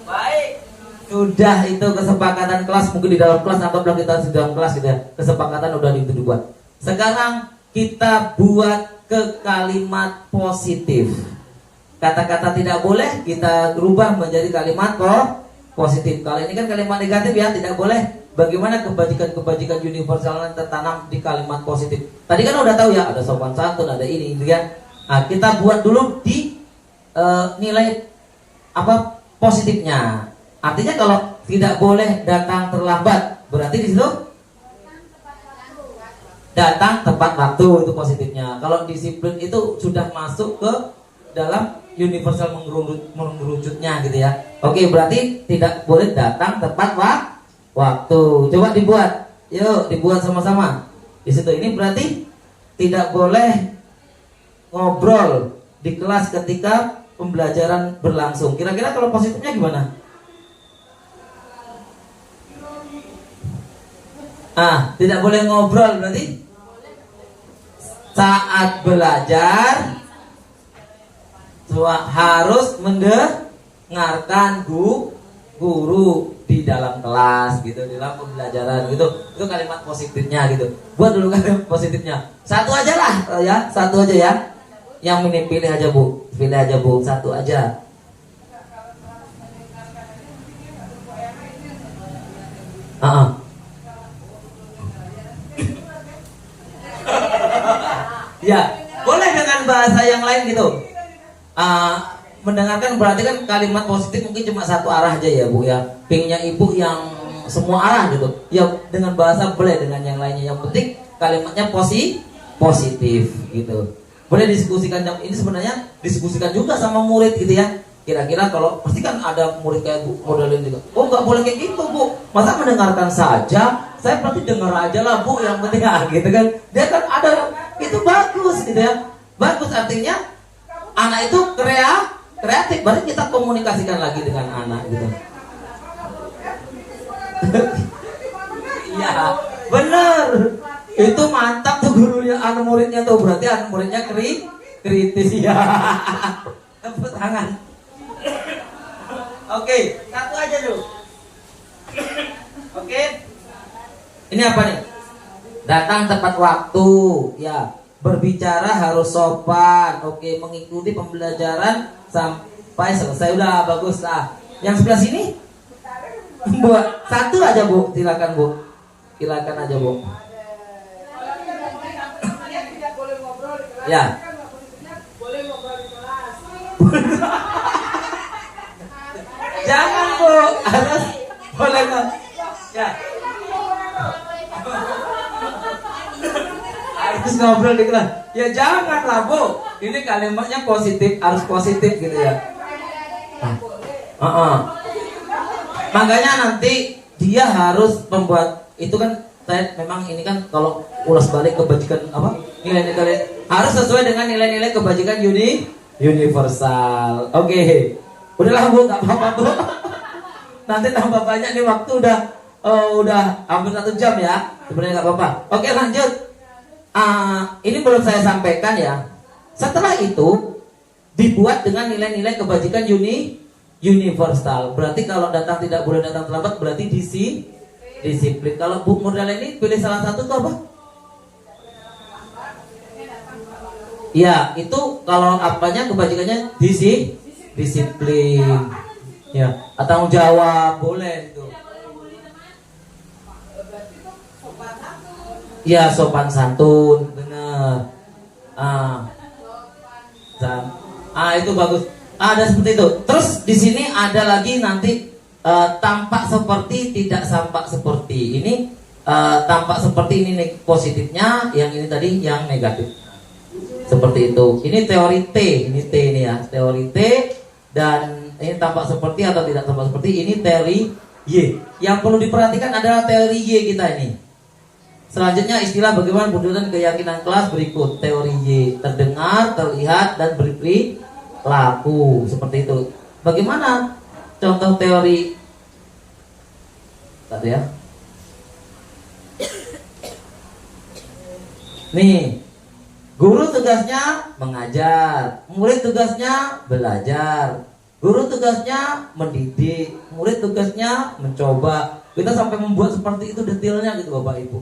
Baik. Sudah itu kesepakatan kelas, mungkin di dalam kelas, anggaplah kita di dalam kelas gitu ya. Kesepakatan udah dibuat. Sekarang kita buat ke kalimat positif. Kata-kata tidak boleh kita rubah menjadi kalimat positif. Kalau ini kan kalimat negatif ya, tidak boleh. Bagaimana kebajikan-kebajikan universal yang tertanam di kalimat positif? Tadi kan udah tahu ya, ada sopan santun, ada ini gitu ya. Nah, kita buat dulu di nilai apa positifnya. Artinya kalau tidak boleh datang terlambat, berarti di situ datang tepat waktu, itu positifnya. Kalau disiplin itu sudah masuk ke dalam universal mengerucutnya gitu ya. Oke, berarti tidak boleh datang tepat waktu. Coba dibuat, yuk dibuat sama-sama. Di situ ini berarti tidak boleh ngobrol di kelas ketika pembelajaran berlangsung. Kira-kira kalau positifnya gimana? Tidak boleh ngobrol berarti saat belajar harus mendengarkan guru di dalam kelas gitu, di dalam pembelajaran gitu. Itu kalimat positifnya gitu. Buat dulu kalimat positifnya. Satu aja lah ya, satu aja ya. Yang ini pilih aja Bu, pilih aja Bu, satu aja. Ya, boleh dengan bahasa yang lain gitu. Mendengarkan berarti kan kalimat positif mungkin cuma satu arah aja ya Bu ya. Pingnya Ibu yang semua arah gitu. Ya dengan bahasa boleh, dengan yang lainnya. Yang penting kalimatnya positif gitu. Boleh diskusikan. Ini sebenarnya diskusikan juga sama murid gitu ya. Kira-kira kalau pasti kan ada murid kayak Bu modelin juga. Oh nggak boleh kayak gitu Bu. Masa mendengarkan saja? Saya berarti dengar aja lah Bu. Yang penting gitu kan. Dia kan ada itu bagus gitu ya. Bagus artinya anak itu kreatif. Berarti kita komunikasikan lagi dengan anak gitu. Iya bener. Itu mantap tuh gurunya, muridnya tuh. Berarti muridnya kritis ya. Tepuk tangan. Oke, satu aja dulu. Oke. Ini apa nih? Datang tepat waktu, ya. Berbicara harus sopan. Oke, mengikuti pembelajaran sampai selesai. Udah bagus lah. Yang sebelah sini? Buat satu aja Bu, silakan Bu. Silakan aja Bu. Ya. Jangan Bu, harus boleh nggak? Ya. Harus ngobrol di kelas. Ya janganlah Bu. Ini kalimatnya positif, harus positif gitu ya. Makanya nanti dia harus membuat itu kan. Saya memang ini kan kalau ulas balik kebajikan apa nilai-nilai harus sesuai dengan nilai-nilai kebajikan universal. Oke. Udahlah Bu, nggak apa-apa Bu. Nanti tambah banyak nih waktu udah hampir 1 jam ya. Sebenarnya nggak apa-apa. Oke lanjut. Ini belum saya sampaikan ya. Setelah itu dibuat dengan nilai-nilai kebajikan universal. Berarti kalau datang tidak boleh datang terlambat berarti disiplin. Kalau Bu model ini pilih salah satu tuh apa? Ya itu kalau apanya kebajikannya disiplin. Ya atau jawab boleh itu. Ya sopan santun benar. Itu bagus. Ada seperti itu. Terus di sini ada lagi nanti tampak seperti tidak tampak seperti ini. Tampak seperti ini positifnya, yang ini tadi yang negatif. Seperti itu. Ini teori T, ini T ini ya, teori T. Dan ini tampak seperti atau tidak tampak seperti, ini teori Y. Yang perlu diperhatikan adalah teori Y kita ini. Selanjutnya istilah bagaimana wujudkan keyakinan kelas berikut. Teori Y, terdengar, terlihat, dan berperilaku. Seperti itu. Bagaimana contoh teori tadi ya? Nih, guru tugasnya mengajar, murid tugasnya belajar. Guru tugasnya mendidik, murid tugasnya mencoba. Kita sampai membuat seperti itu detailnya gitu Bapak Ibu.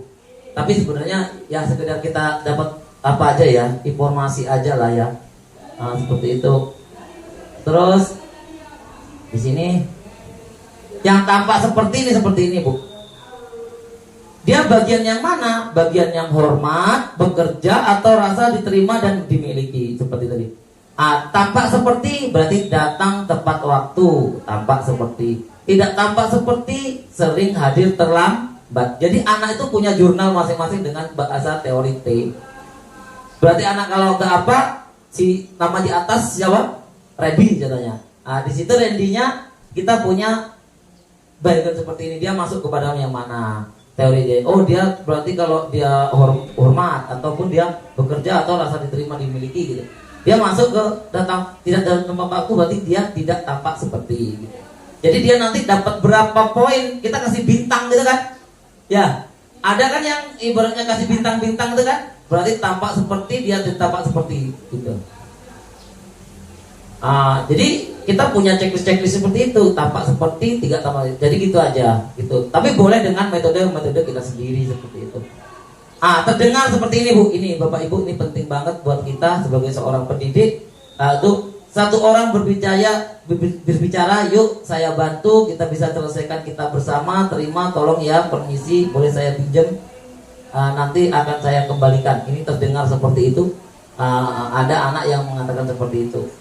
Tapi sebenarnya ya sekedar kita dapat apa aja ya, informasi aja lah ya. Nah, seperti itu. Terus di sini yang tampak seperti ini Bu. Dia bagian yang mana? Bagian yang hormat, bekerja atau rasa diterima dan dimiliki seperti tadi. Tampak seperti berarti datang tepat waktu, tampak seperti. Tidak tampak seperti sering hadir terlambat. Jadi anak itu punya jurnal masing-masing dengan bahasa teori T. Berarti anak kalau nggak apa, si nama di atas siapa? Randy contohnya. Di situ Randy-nya kita punya bagian seperti ini. Dia masuk kepada yang mana? Teori dia. Oh, dia berarti kalau dia hormat ataupun dia bekerja atau rasa diterima dimiliki gitu. Dia masuk ke tidak dalam tempat waktu, berarti dia tidak tampak seperti gitu. Jadi dia nanti dapat berapa poin, kita kasih bintang gitu kan? Ya, ada kan yang ibaratnya kasih bintang-bintang gitu kan? Berarti tampak seperti, dia tidak tampak seperti gitu. Jadi kita punya checklist seperti itu, tampak seperti, tidak tampak. Jadi gitu aja gitu. Tapi boleh dengan metode kita sendiri seperti itu. Terdengar seperti ini Bu. Ini Bapak Ibu, ini penting banget buat kita sebagai seorang pendidik. Tuh satu orang berbicara, yuk saya bantu, kita bisa selesaikan kita bersama. Terima, tolong ya, permisi, boleh saya pinjam, nanti akan saya kembalikan. Ini terdengar seperti itu. Ada anak yang mengatakan seperti itu.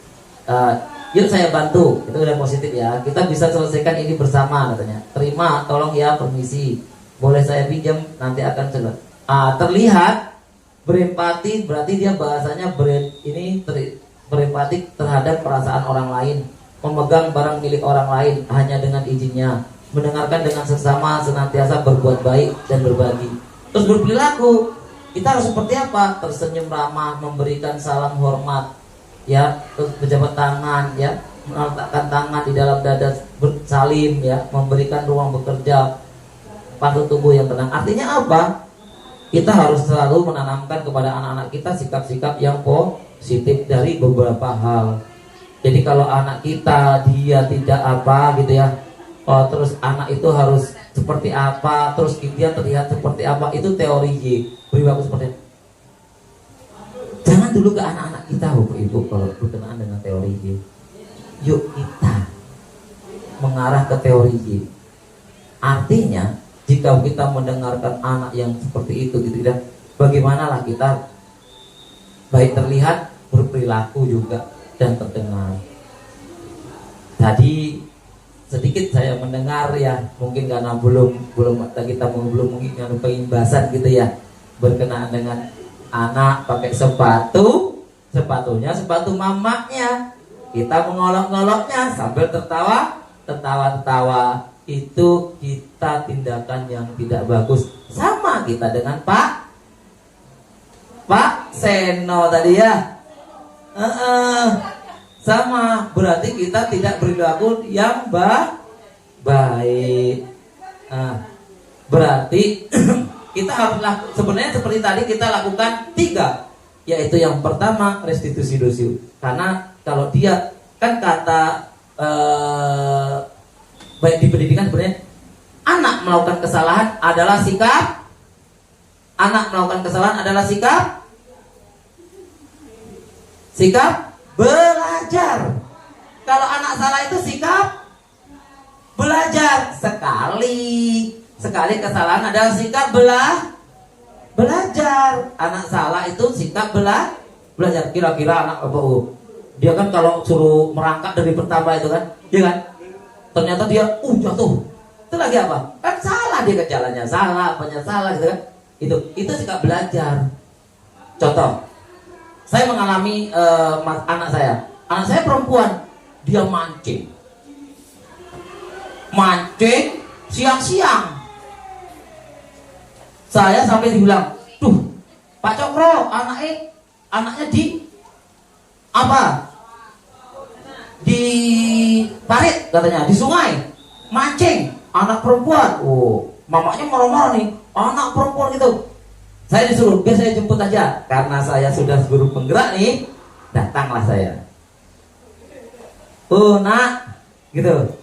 Yuk saya bantu, itu udah positif ya. Kita bisa selesaikan ini bersama katanya. Terima, tolong ya, permisi, boleh saya pinjam, nanti akan selesai. Terlihat berempati, berarti dia bahasanya berempati terhadap perasaan orang lain, memegang barang milik orang lain hanya dengan izinnya, mendengarkan dengan sesama, senantiasa berbuat baik dan berbagi. Terus berperilaku, kita harus seperti apa? Tersenyum ramah, memberikan salam hormat, ya, terus berjabat tangan, ya, meletakkan tangan di dalam dada, bersalim, ya, memberikan ruang bekerja, patuh tubuh yang tenang. Artinya apa? Kita harus selalu menanamkan kepada anak-anak kita sikap-sikap yang positif dari beberapa hal. Jadi kalau anak kita dia tidak apa gitu ya, terus anak itu harus seperti apa, terus dia terlihat seperti apa, itu teori Y. Perilaku seperti itu. Jangan dulu ke anak-anak kita Bapak Ibu kalau berkenaan dengan teori Y. Yuk kita mengarah ke teori Y. Artinya jika kita mendengarkan anak yang seperti itu gitu ya, bagaimanalah kita baik terlihat, berperilaku juga dan terdengar. Tadi sedikit saya mendengar ya, mungkin karena belum mungkin pengimbasan gitu ya, berkenaan dengan anak pakai sepatunya sepatu mamanya, kita mengolok-ngoloknya sambil tertawa. Itu kita tindakan yang tidak bagus. Sama kita dengan Pak Seno tadi ya. Sama, berarti kita tidak berlaku yang baik. Berarti kita haruslah sebenarnya seperti tadi kita lakukan 3, yaitu yang pertama restitusi dosa. Karena kalau dia kan kata baik di pendidikan sebenarnya anak melakukan kesalahan adalah sikap belajar. Kalau anak salah itu sikap belajar. Sekali kesalahan adalah sikap belajar. Anak salah itu sikap belajar. Kira-kira anak apa? Dia kan kalau suruh merangkak dari pertama itu kan, dia kan ternyata dia jatuh. Itu lagi apa? Kan salah dia ke jalannya, salah gitu kan. Itu sikap belajar. Contoh, saya mengalami anak saya perempuan, dia mancing siang-siang. Saya sampai dibilang, "Tuh, Pak Cokro, anaknya di apa? Di parit katanya, di sungai mancing, anak perempuan." Mamanya marah-marah nih, anak perempuan gitu. Saya disuruh, biar saya jemput aja. Karena saya sudah guru penggerak nih, datanglah saya. Nak, gitu.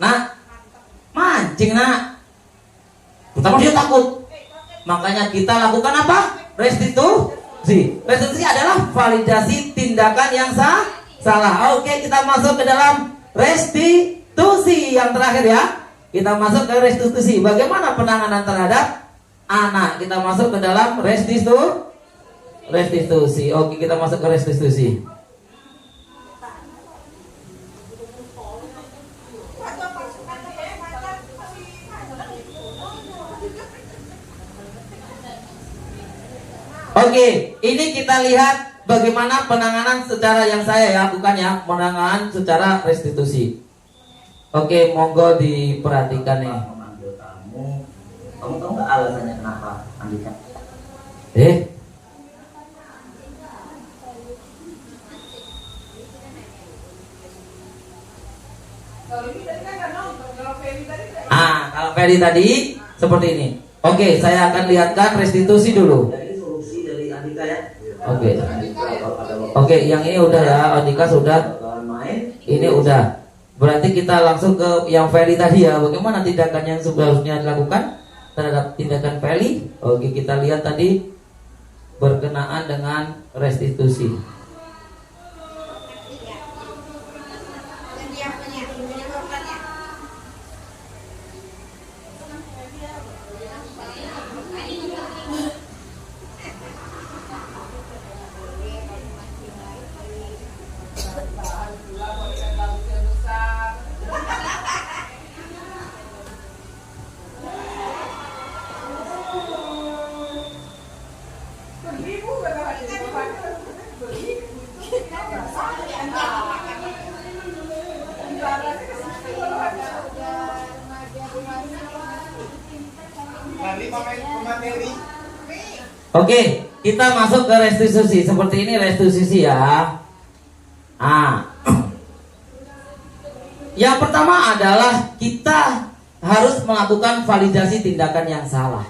Nak, mancing nak. Pertama dia takut. Makanya kita lakukan apa? Restitusi adalah validasi tindakan yang salah. Oke, kita masuk ke dalam restitusi yang terakhir ya. Kita masuk ke restitusi. Bagaimana penanganan terhadap anak? Kita masuk ke dalam restitusi. Oke, kita masuk ke restitusi. Oke, ini kita lihat bagaimana penanganan secara yang saya lakukan ya, penanganan secara restitusi. Oke, monggo diperhatikan nih. Memanggil kamu tahu nggak alasannya kenapa, Andika? Kalau Ferry tadi seperti ini. Oke, saya akan lihatkan restitusi dulu. Jadi solusi dari Andika ya. Oke, yang ini udah ya, Andika sudah. Kawan main. Ini udah. Berarti kita langsung ke yang Ferry tadi ya. Bagaimana tindakan yang seharusnya dilakukan terhadap tindakan Ferry? Oke, kita lihat tadi berkenaan dengan restitusi. Oke, kita masuk ke restitusi. Seperti ini restitusi ya. Yang pertama adalah kita harus melakukan validasi tindakan yang salah.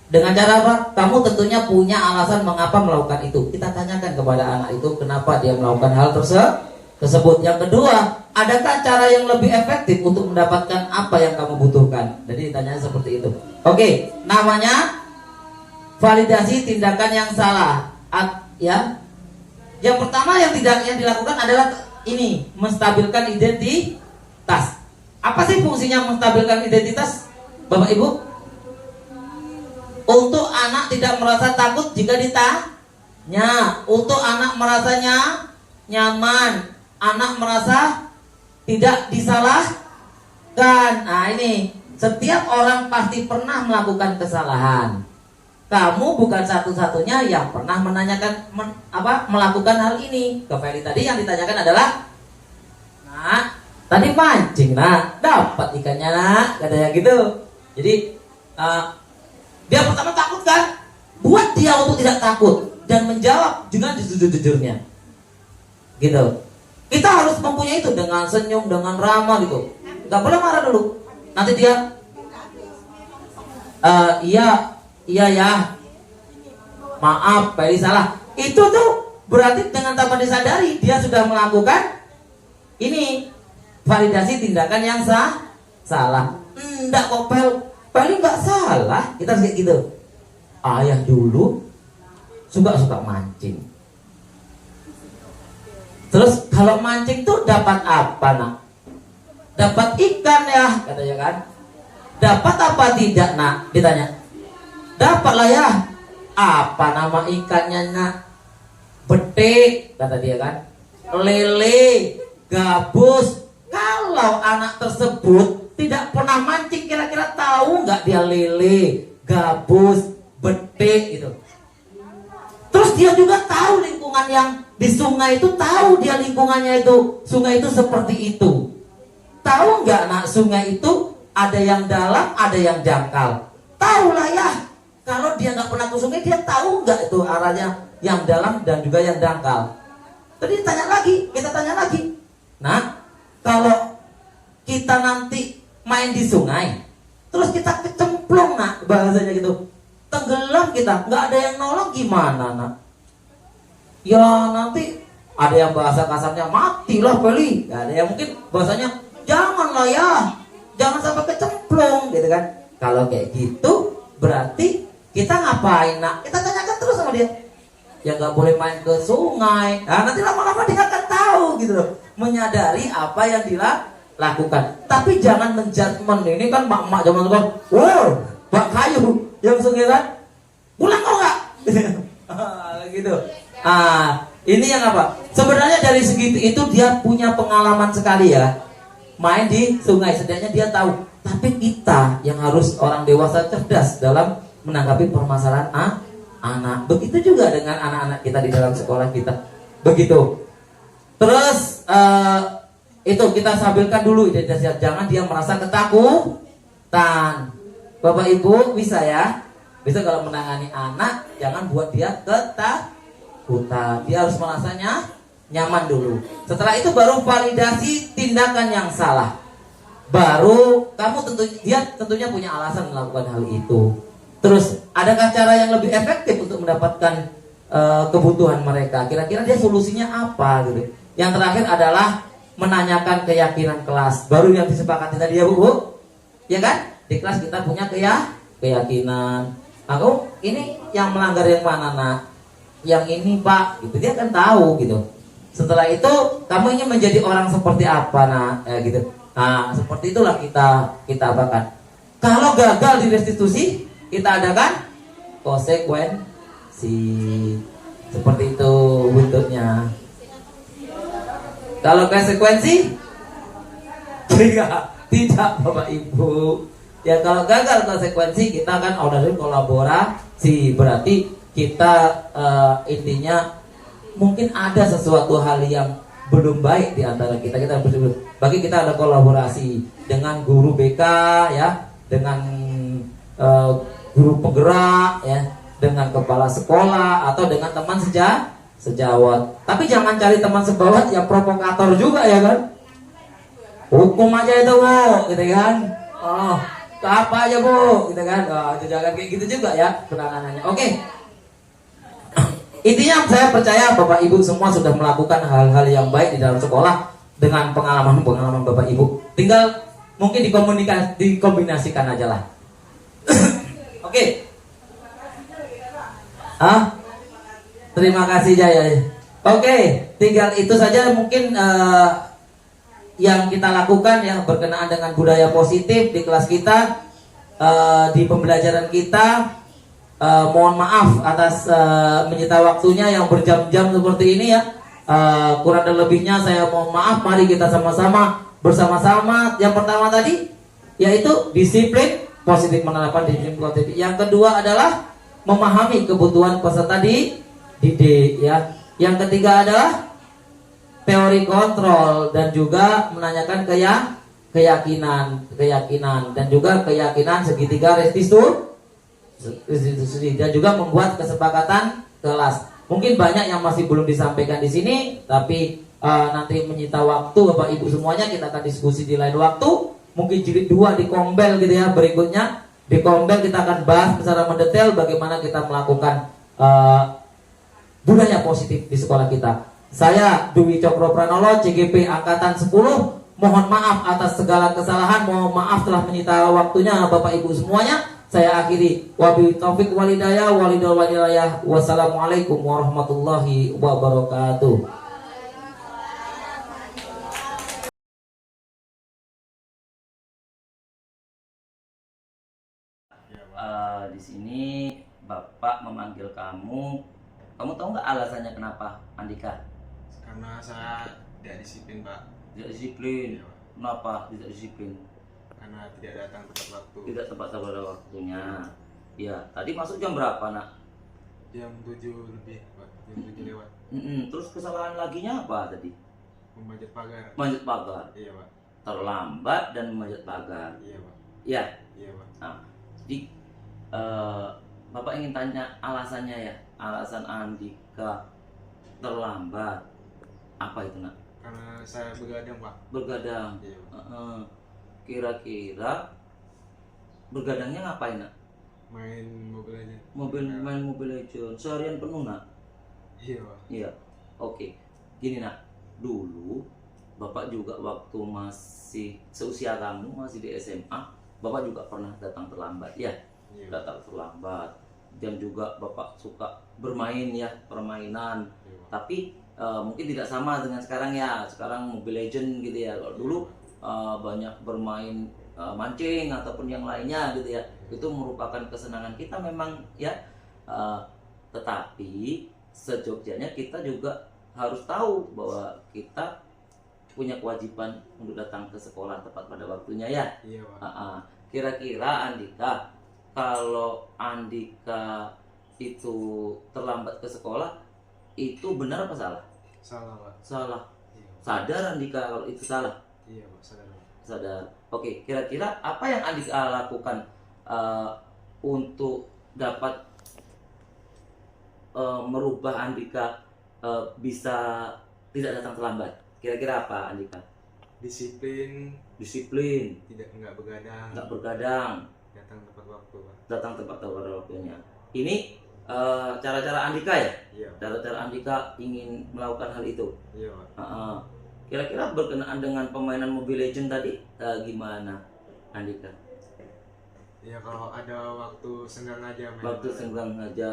Dengan cara apa? Kamu tentunya punya alasan mengapa melakukan itu. Kita tanyakan kepada anak itu kenapa dia melakukan hal tersebut. Yang kedua, adakah cara yang lebih efektif untuk mendapatkan apa yang kamu butuhkan? Jadi ditanya seperti itu. Oke, namanya validasi tindakan yang salah. Ya. Yang pertama yang dilakukan adalah ini, menstabilkan identitas. Apa sih fungsinya menstabilkan identitas, Bapak Ibu? Untuk anak tidak merasa takut jika ditanya, untuk anak merasanya nyaman, anak merasa tidak disalahkan. Nah ini, setiap orang pasti pernah melakukan kesalahan. Kamu bukan satu-satunya yang pernah menanyakan melakukan hal ini. Ke Ferry tadi yang ditanyakan adalah, nah, tadi mancing, nah, dapat ikannya, nak, katanya gitu. Jadi dia pertama takut kan? Buat dia untuk tidak takut dan menjawab dengan jujur-jujurnya. Gitu. Kita harus mempunyai itu dengan senyum, dengan ramah gitu. Gak boleh marah dulu. Nanti dia iya ya. Maaf, Ferry salah. Itu tuh berarti dengan tanpa disadari dia sudah melakukan ini validasi tindakan yang salah. Enggak kok, Ferry nggak salah. Kita harus kayak gitu. Ayah dulu suka mancing. Terus kalau mancing tuh dapat apa, nak? Dapat ikan ya, katanya kan. Dapat apa tidak, nak? Ditanya. Dapat lah ya. Apa nama ikannya, nak? Betik, kata dia kan. Lele, gabus. Kalau anak tersebut tidak pernah mancing, kira-kira tahu nggak dia lele, gabus, betik gitu. Terus dia juga tahu lingkungan yang di sungai itu, tahu dia lingkungannya itu, sungai itu seperti itu. Tahu nggak, nak, sungai itu ada yang dalam, ada yang dangkal. Tahu lah ya. Kalau dia nggak pernah ke sungai, dia tahu nggak itu arahnya yang dalam dan juga yang dangkal. Tadi kita tanya lagi. Nah, kalau kita nanti main di sungai, terus kita kecemplung, nak, bahasanya gitu, tenggelam kita, nggak ada yang nolong, gimana, nak? Ya nanti ada yang bahasa kasarnya matilah, Feli. Ada yang mungkin bahasanya janganlah ya, jangan sampai kecemplung, gitu kan? Kalau kayak gitu berarti kita ngapain, nak? Kita tanyakan terus sama dia. ya nggak boleh main ke sungai. Nah, nanti lama-lama dia akan tahu gitu loh, menyadari apa yang dilakukan. Tapi jangan menjudgment. Ini kan mak-mak zaman sekarang, wow, bak kayu yang sungai kan, pulang kau nggak? Gitu. Ini yang apa? Sebenarnya dari segi itu dia punya pengalaman sekali ya, main di sungai, setidaknya dia tahu. Tapi kita yang harus orang dewasa cerdas dalam menanggapi permasalahan anak. Begitu juga dengan anak-anak kita di dalam sekolah kita. Begitu. Terus itu kita sambilkan dulu identitasnya. Jangan dia merasa ketakutan. Bapak Ibu bisa ya. Bisa kalau menangani anak, jangan buat dia ketakutan. Dia harus merasanya nyaman dulu. Setelah itu baru validasi tindakan yang salah. Baru kamu tentunya punya alasan melakukan hal itu. Terus adakah cara yang lebih efektif untuk mendapatkan kebutuhan mereka? Kira-kira dia solusinya apa gitu. Yang terakhir adalah menanyakan keyakinan kelas. Baru yang disepakati tadi ya Bu. Ya kan? Di kelas kita punya keyakinan. Aku ini yang melanggar yang mana nak? Yang ini Pak. Gitu dia kan tahu gitu. Setelah itu kamu ingin menjadi orang seperti apa nak? Gitu. Nah, seperti itulah kita apakan. Kalau gagal di restitusi, kita adakan konsekuensi. Seperti itu bentuknya. Kalau konsekuensi tidak Bapak Ibu. Ya kalau gagal konsekuensi, kita akan orderin kolaborasi. Berarti kita intinya mungkin ada sesuatu hal yang belum baik di antara kita. Bagi kita ada kolaborasi dengan guru BK ya, dengan guru penggerak ya, dengan kepala sekolah atau dengan teman sejawat. Tapi jangan cari teman sejawat yang provokator juga ya kan. Hukum aja itu Bu, gitu kan. Oh, apa aja Bu, gitu kan. Oh, itu jangan kayak gitu juga ya penanganannya. Oke. Intinya saya percaya Bapak Ibu semua sudah melakukan hal-hal yang baik di dalam sekolah dengan pengalaman Bapak Ibu. Tinggal mungkin dikombinasikan aja lah. Oke. Terima kasih Jaya. Oke, tinggal itu saja mungkin yang kita lakukan yang berkenaan dengan budaya positif di kelas kita, di pembelajaran kita. Mohon maaf atas menyita waktunya yang berjam-jam seperti ini ya. Kurang dan lebihnya saya mohon maaf. Mari kita sama-sama bersama-sama. Yang pertama tadi yaitu disiplin positif, menerapkan disiplin positif. Yang kedua adalah memahami kebutuhan peserta didik ya. Yang ketiga adalah teori kontrol dan juga menanyakan keyakinan dan juga keyakinan segitiga restitusi dan juga membuat kesepakatan kelas. Mungkin banyak yang masih belum disampaikan di sini, tapi nanti menyita waktu Bapak Ibu semuanya, kita akan diskusi di lain waktu. Mungkin jilid 2 di Kombel gitu ya, berikutnya di Kombel kita akan bahas secara mendetail bagaimana kita melakukan budaya positif di sekolah kita. Saya Dwi Cokro Pranolo, CGP Angkatan 10. Mohon maaf atas segala kesalahan, mohon maaf telah menyita waktunya Bapak Ibu semuanya. Saya akhiri, wabillahi taufik walhidayah, walidul walidayah. Wassalamualaikum warahmatullahi wabarakatuh. Di sini Bapak memanggil kamu. Kamu tahu nggak alasannya kenapa, Andika? Karena saya tidak disiplin, Pak. Tidak disiplin. Iya, Pak. Kenapa tidak disiplin? Karena tidak datang tepat waktu. Tidak tepat pada waktunya. Ya, tadi masuk jam berapa, Nak? Jam 7 lebih, Pak. Jam 7 lewat. Terus kesalahan laginya apa tadi? Memanjat pagar. Manjat pagar. Iya, Pak. Terlambat dan memanjat pagar. Iya, Pak. Ya. Iya, Pak. Nah, jadi Bapak ingin tanya alasannya ya. Alasan Andika terlambat. Apa itu, Nak? Karena saya begadang, Pak. Bergadang. Iya, Pak. Kira-kira bergadangnya ngapain, Nak? Main mobil aja. Main Mobile Legends seharian penuh, Nak? Iya, Pak. Iya. Oke. Gini, Nak. Dulu Bapak juga waktu masih seusia kamu, masih di SMA, Bapak juga pernah datang terlambat, ya? Iya. Datang terlambat. dan juga Bapak suka bermain ya, permainan. Iya, Pak. Tapi mungkin tidak sama dengan sekarang ya. Sekarang Mobile Legend gitu ya. Kalau dulu banyak bermain mancing ataupun yang lainnya gitu ya. Itu merupakan kesenangan kita memang ya. Tetapi sejogjanya kita juga harus tahu bahwa kita punya kewajiban untuk datang ke sekolah tepat pada waktunya ya. Iya, Pak. Kira-kira Andika, kalau Andika itu terlambat ke sekolah, itu benar apa salah? Salah, Pak. Salah. Iya, Pak. Sadar Andika kalau itu salah? Iya, Pak. Sadar, Pak. Sadar. Oke, kira-kira apa yang Andika lakukan untuk dapat merubah Andika bisa tidak datang terlambat? Kira-kira apa Andika? Disiplin, Disiplin, enggak begadang, nggak bergadang, datang tepat waktu, Pak. datang tepat pada waktunya. Ini cara-cara Andika ya? Iya, Pak. Cara-cara Andika ingin melakukan hal itu. Iya, Pak. Kira-kira berkenaan dengan permainan Mobile Legend tadi gimana Andika? Iya, kalau ada waktu senggang aja main. Waktu bola. senggang aja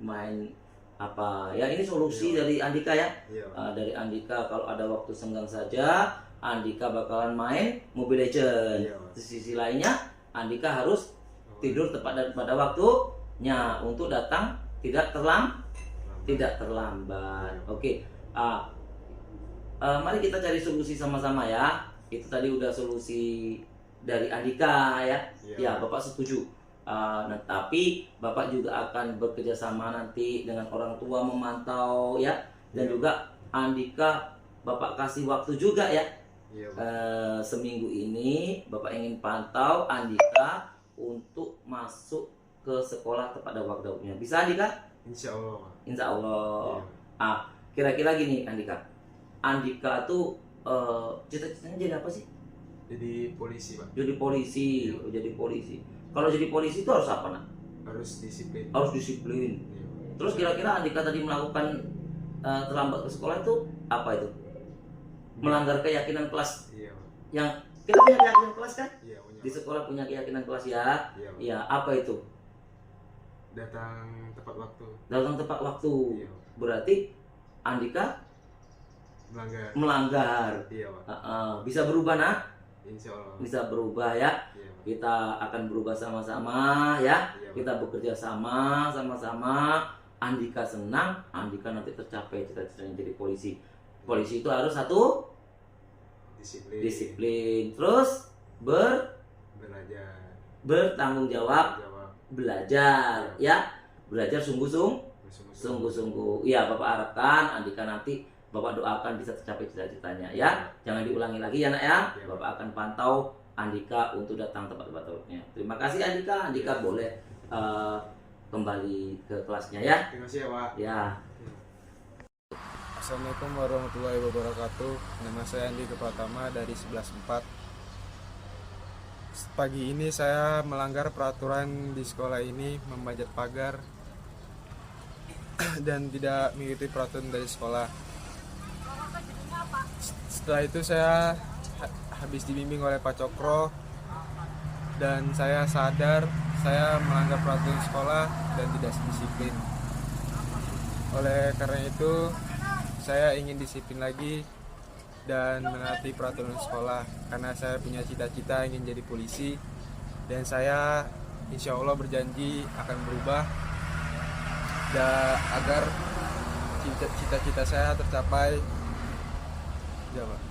main apa ya, ini solusi dari Andika ya. Iya, Pak. Dari Andika, kalau ada waktu senggang saja Andika bakalan main Mobile Legend. Iya, Pak. Di sisi lainnya Andika harus tidur tepat pada waktunya untuk datang tidak terlambat. Oke. Mari kita cari solusi sama-sama ya. Itu tadi udah solusi dari Andika ya. Iya. Ya, Bapak setuju. Tapi Bapak juga akan bekerja sama nanti dengan orang tua memantau ya. Dan juga Andika Bapak kasih waktu juga ya. Iya, Pak. Seminggu ini Bapak ingin pantau Andika untuk masuk ke sekolah tepat waktunya. Bisa Andika? Insya Allah, Pak. Insya Allah. Iya. Kira-kira gini Andika. Andika tuh cita-citanya jadi apa sih? Jadi polisi, Pak. Jadi polisi. Iya. Jadi polisi. Kalau jadi polisi itu harus apa nak? Harus disiplin. Harus disiplin. Iya, Pak. Terus kira-kira Andika tadi melakukan terlambat ke sekolah itu apa itu? Melanggar keyakinan kelas. Iya, Pak. Yang kita punya keyakinan kelas kan? Iya, punya. Di sekolah punya keyakinan kelas ya. Iya, Pak. Iya, apa itu? Datang tepat waktu. Datang tepat waktu. Iya, Pak. Berarti Andika Melanggar. melanggar. Iya, Pak. Bisa berubah nak? Insya Allah. Bisa berubah ya. Iya, Pak. Kita akan berubah sama-sama ya. Iya, Pak. Kita bekerja sama-sama. Andika senang, Andika nanti tercapai cita-citanya jadi polisi. Polisi itu harus satu Disiplin. disiplin, terus Belajar. bertanggung jawab, Jawab. belajar ya. Belajar sungguh-sungguh. Bersungguh-sungguh. Sungguh-sungguh. Iya, Bapak harapkan Andika nanti Bapak doakan bisa tercapai cita-citanya ya. Jangan diulangi lagi ya nak ya. Ya. Bapak akan pantau Andika untuk datang tepat waktunya. Terima kasih Andika. Andika boleh kembali ke kelasnya ya. Terima kasih ya, Pak. Ya. Assalamualaikum warahmatullahi wabarakatuh. Nama saya Andi Kepratama dari 11.4. Pagi ini saya melanggar peraturan di sekolah ini, memanjat pagar dan tidak mengikuti peraturan dari sekolah. Setelah itu saya habis dibimbing oleh Pak Cokro dan saya sadar saya melanggar peraturan sekolah dan tidak disiplin. Oleh karena itu saya ingin disiplin lagi dan menaati peraturan sekolah karena saya punya cita-cita ingin jadi polisi dan saya insya Allah berjanji akan berubah agar cita-cita saya tercapai. Ya, Pak.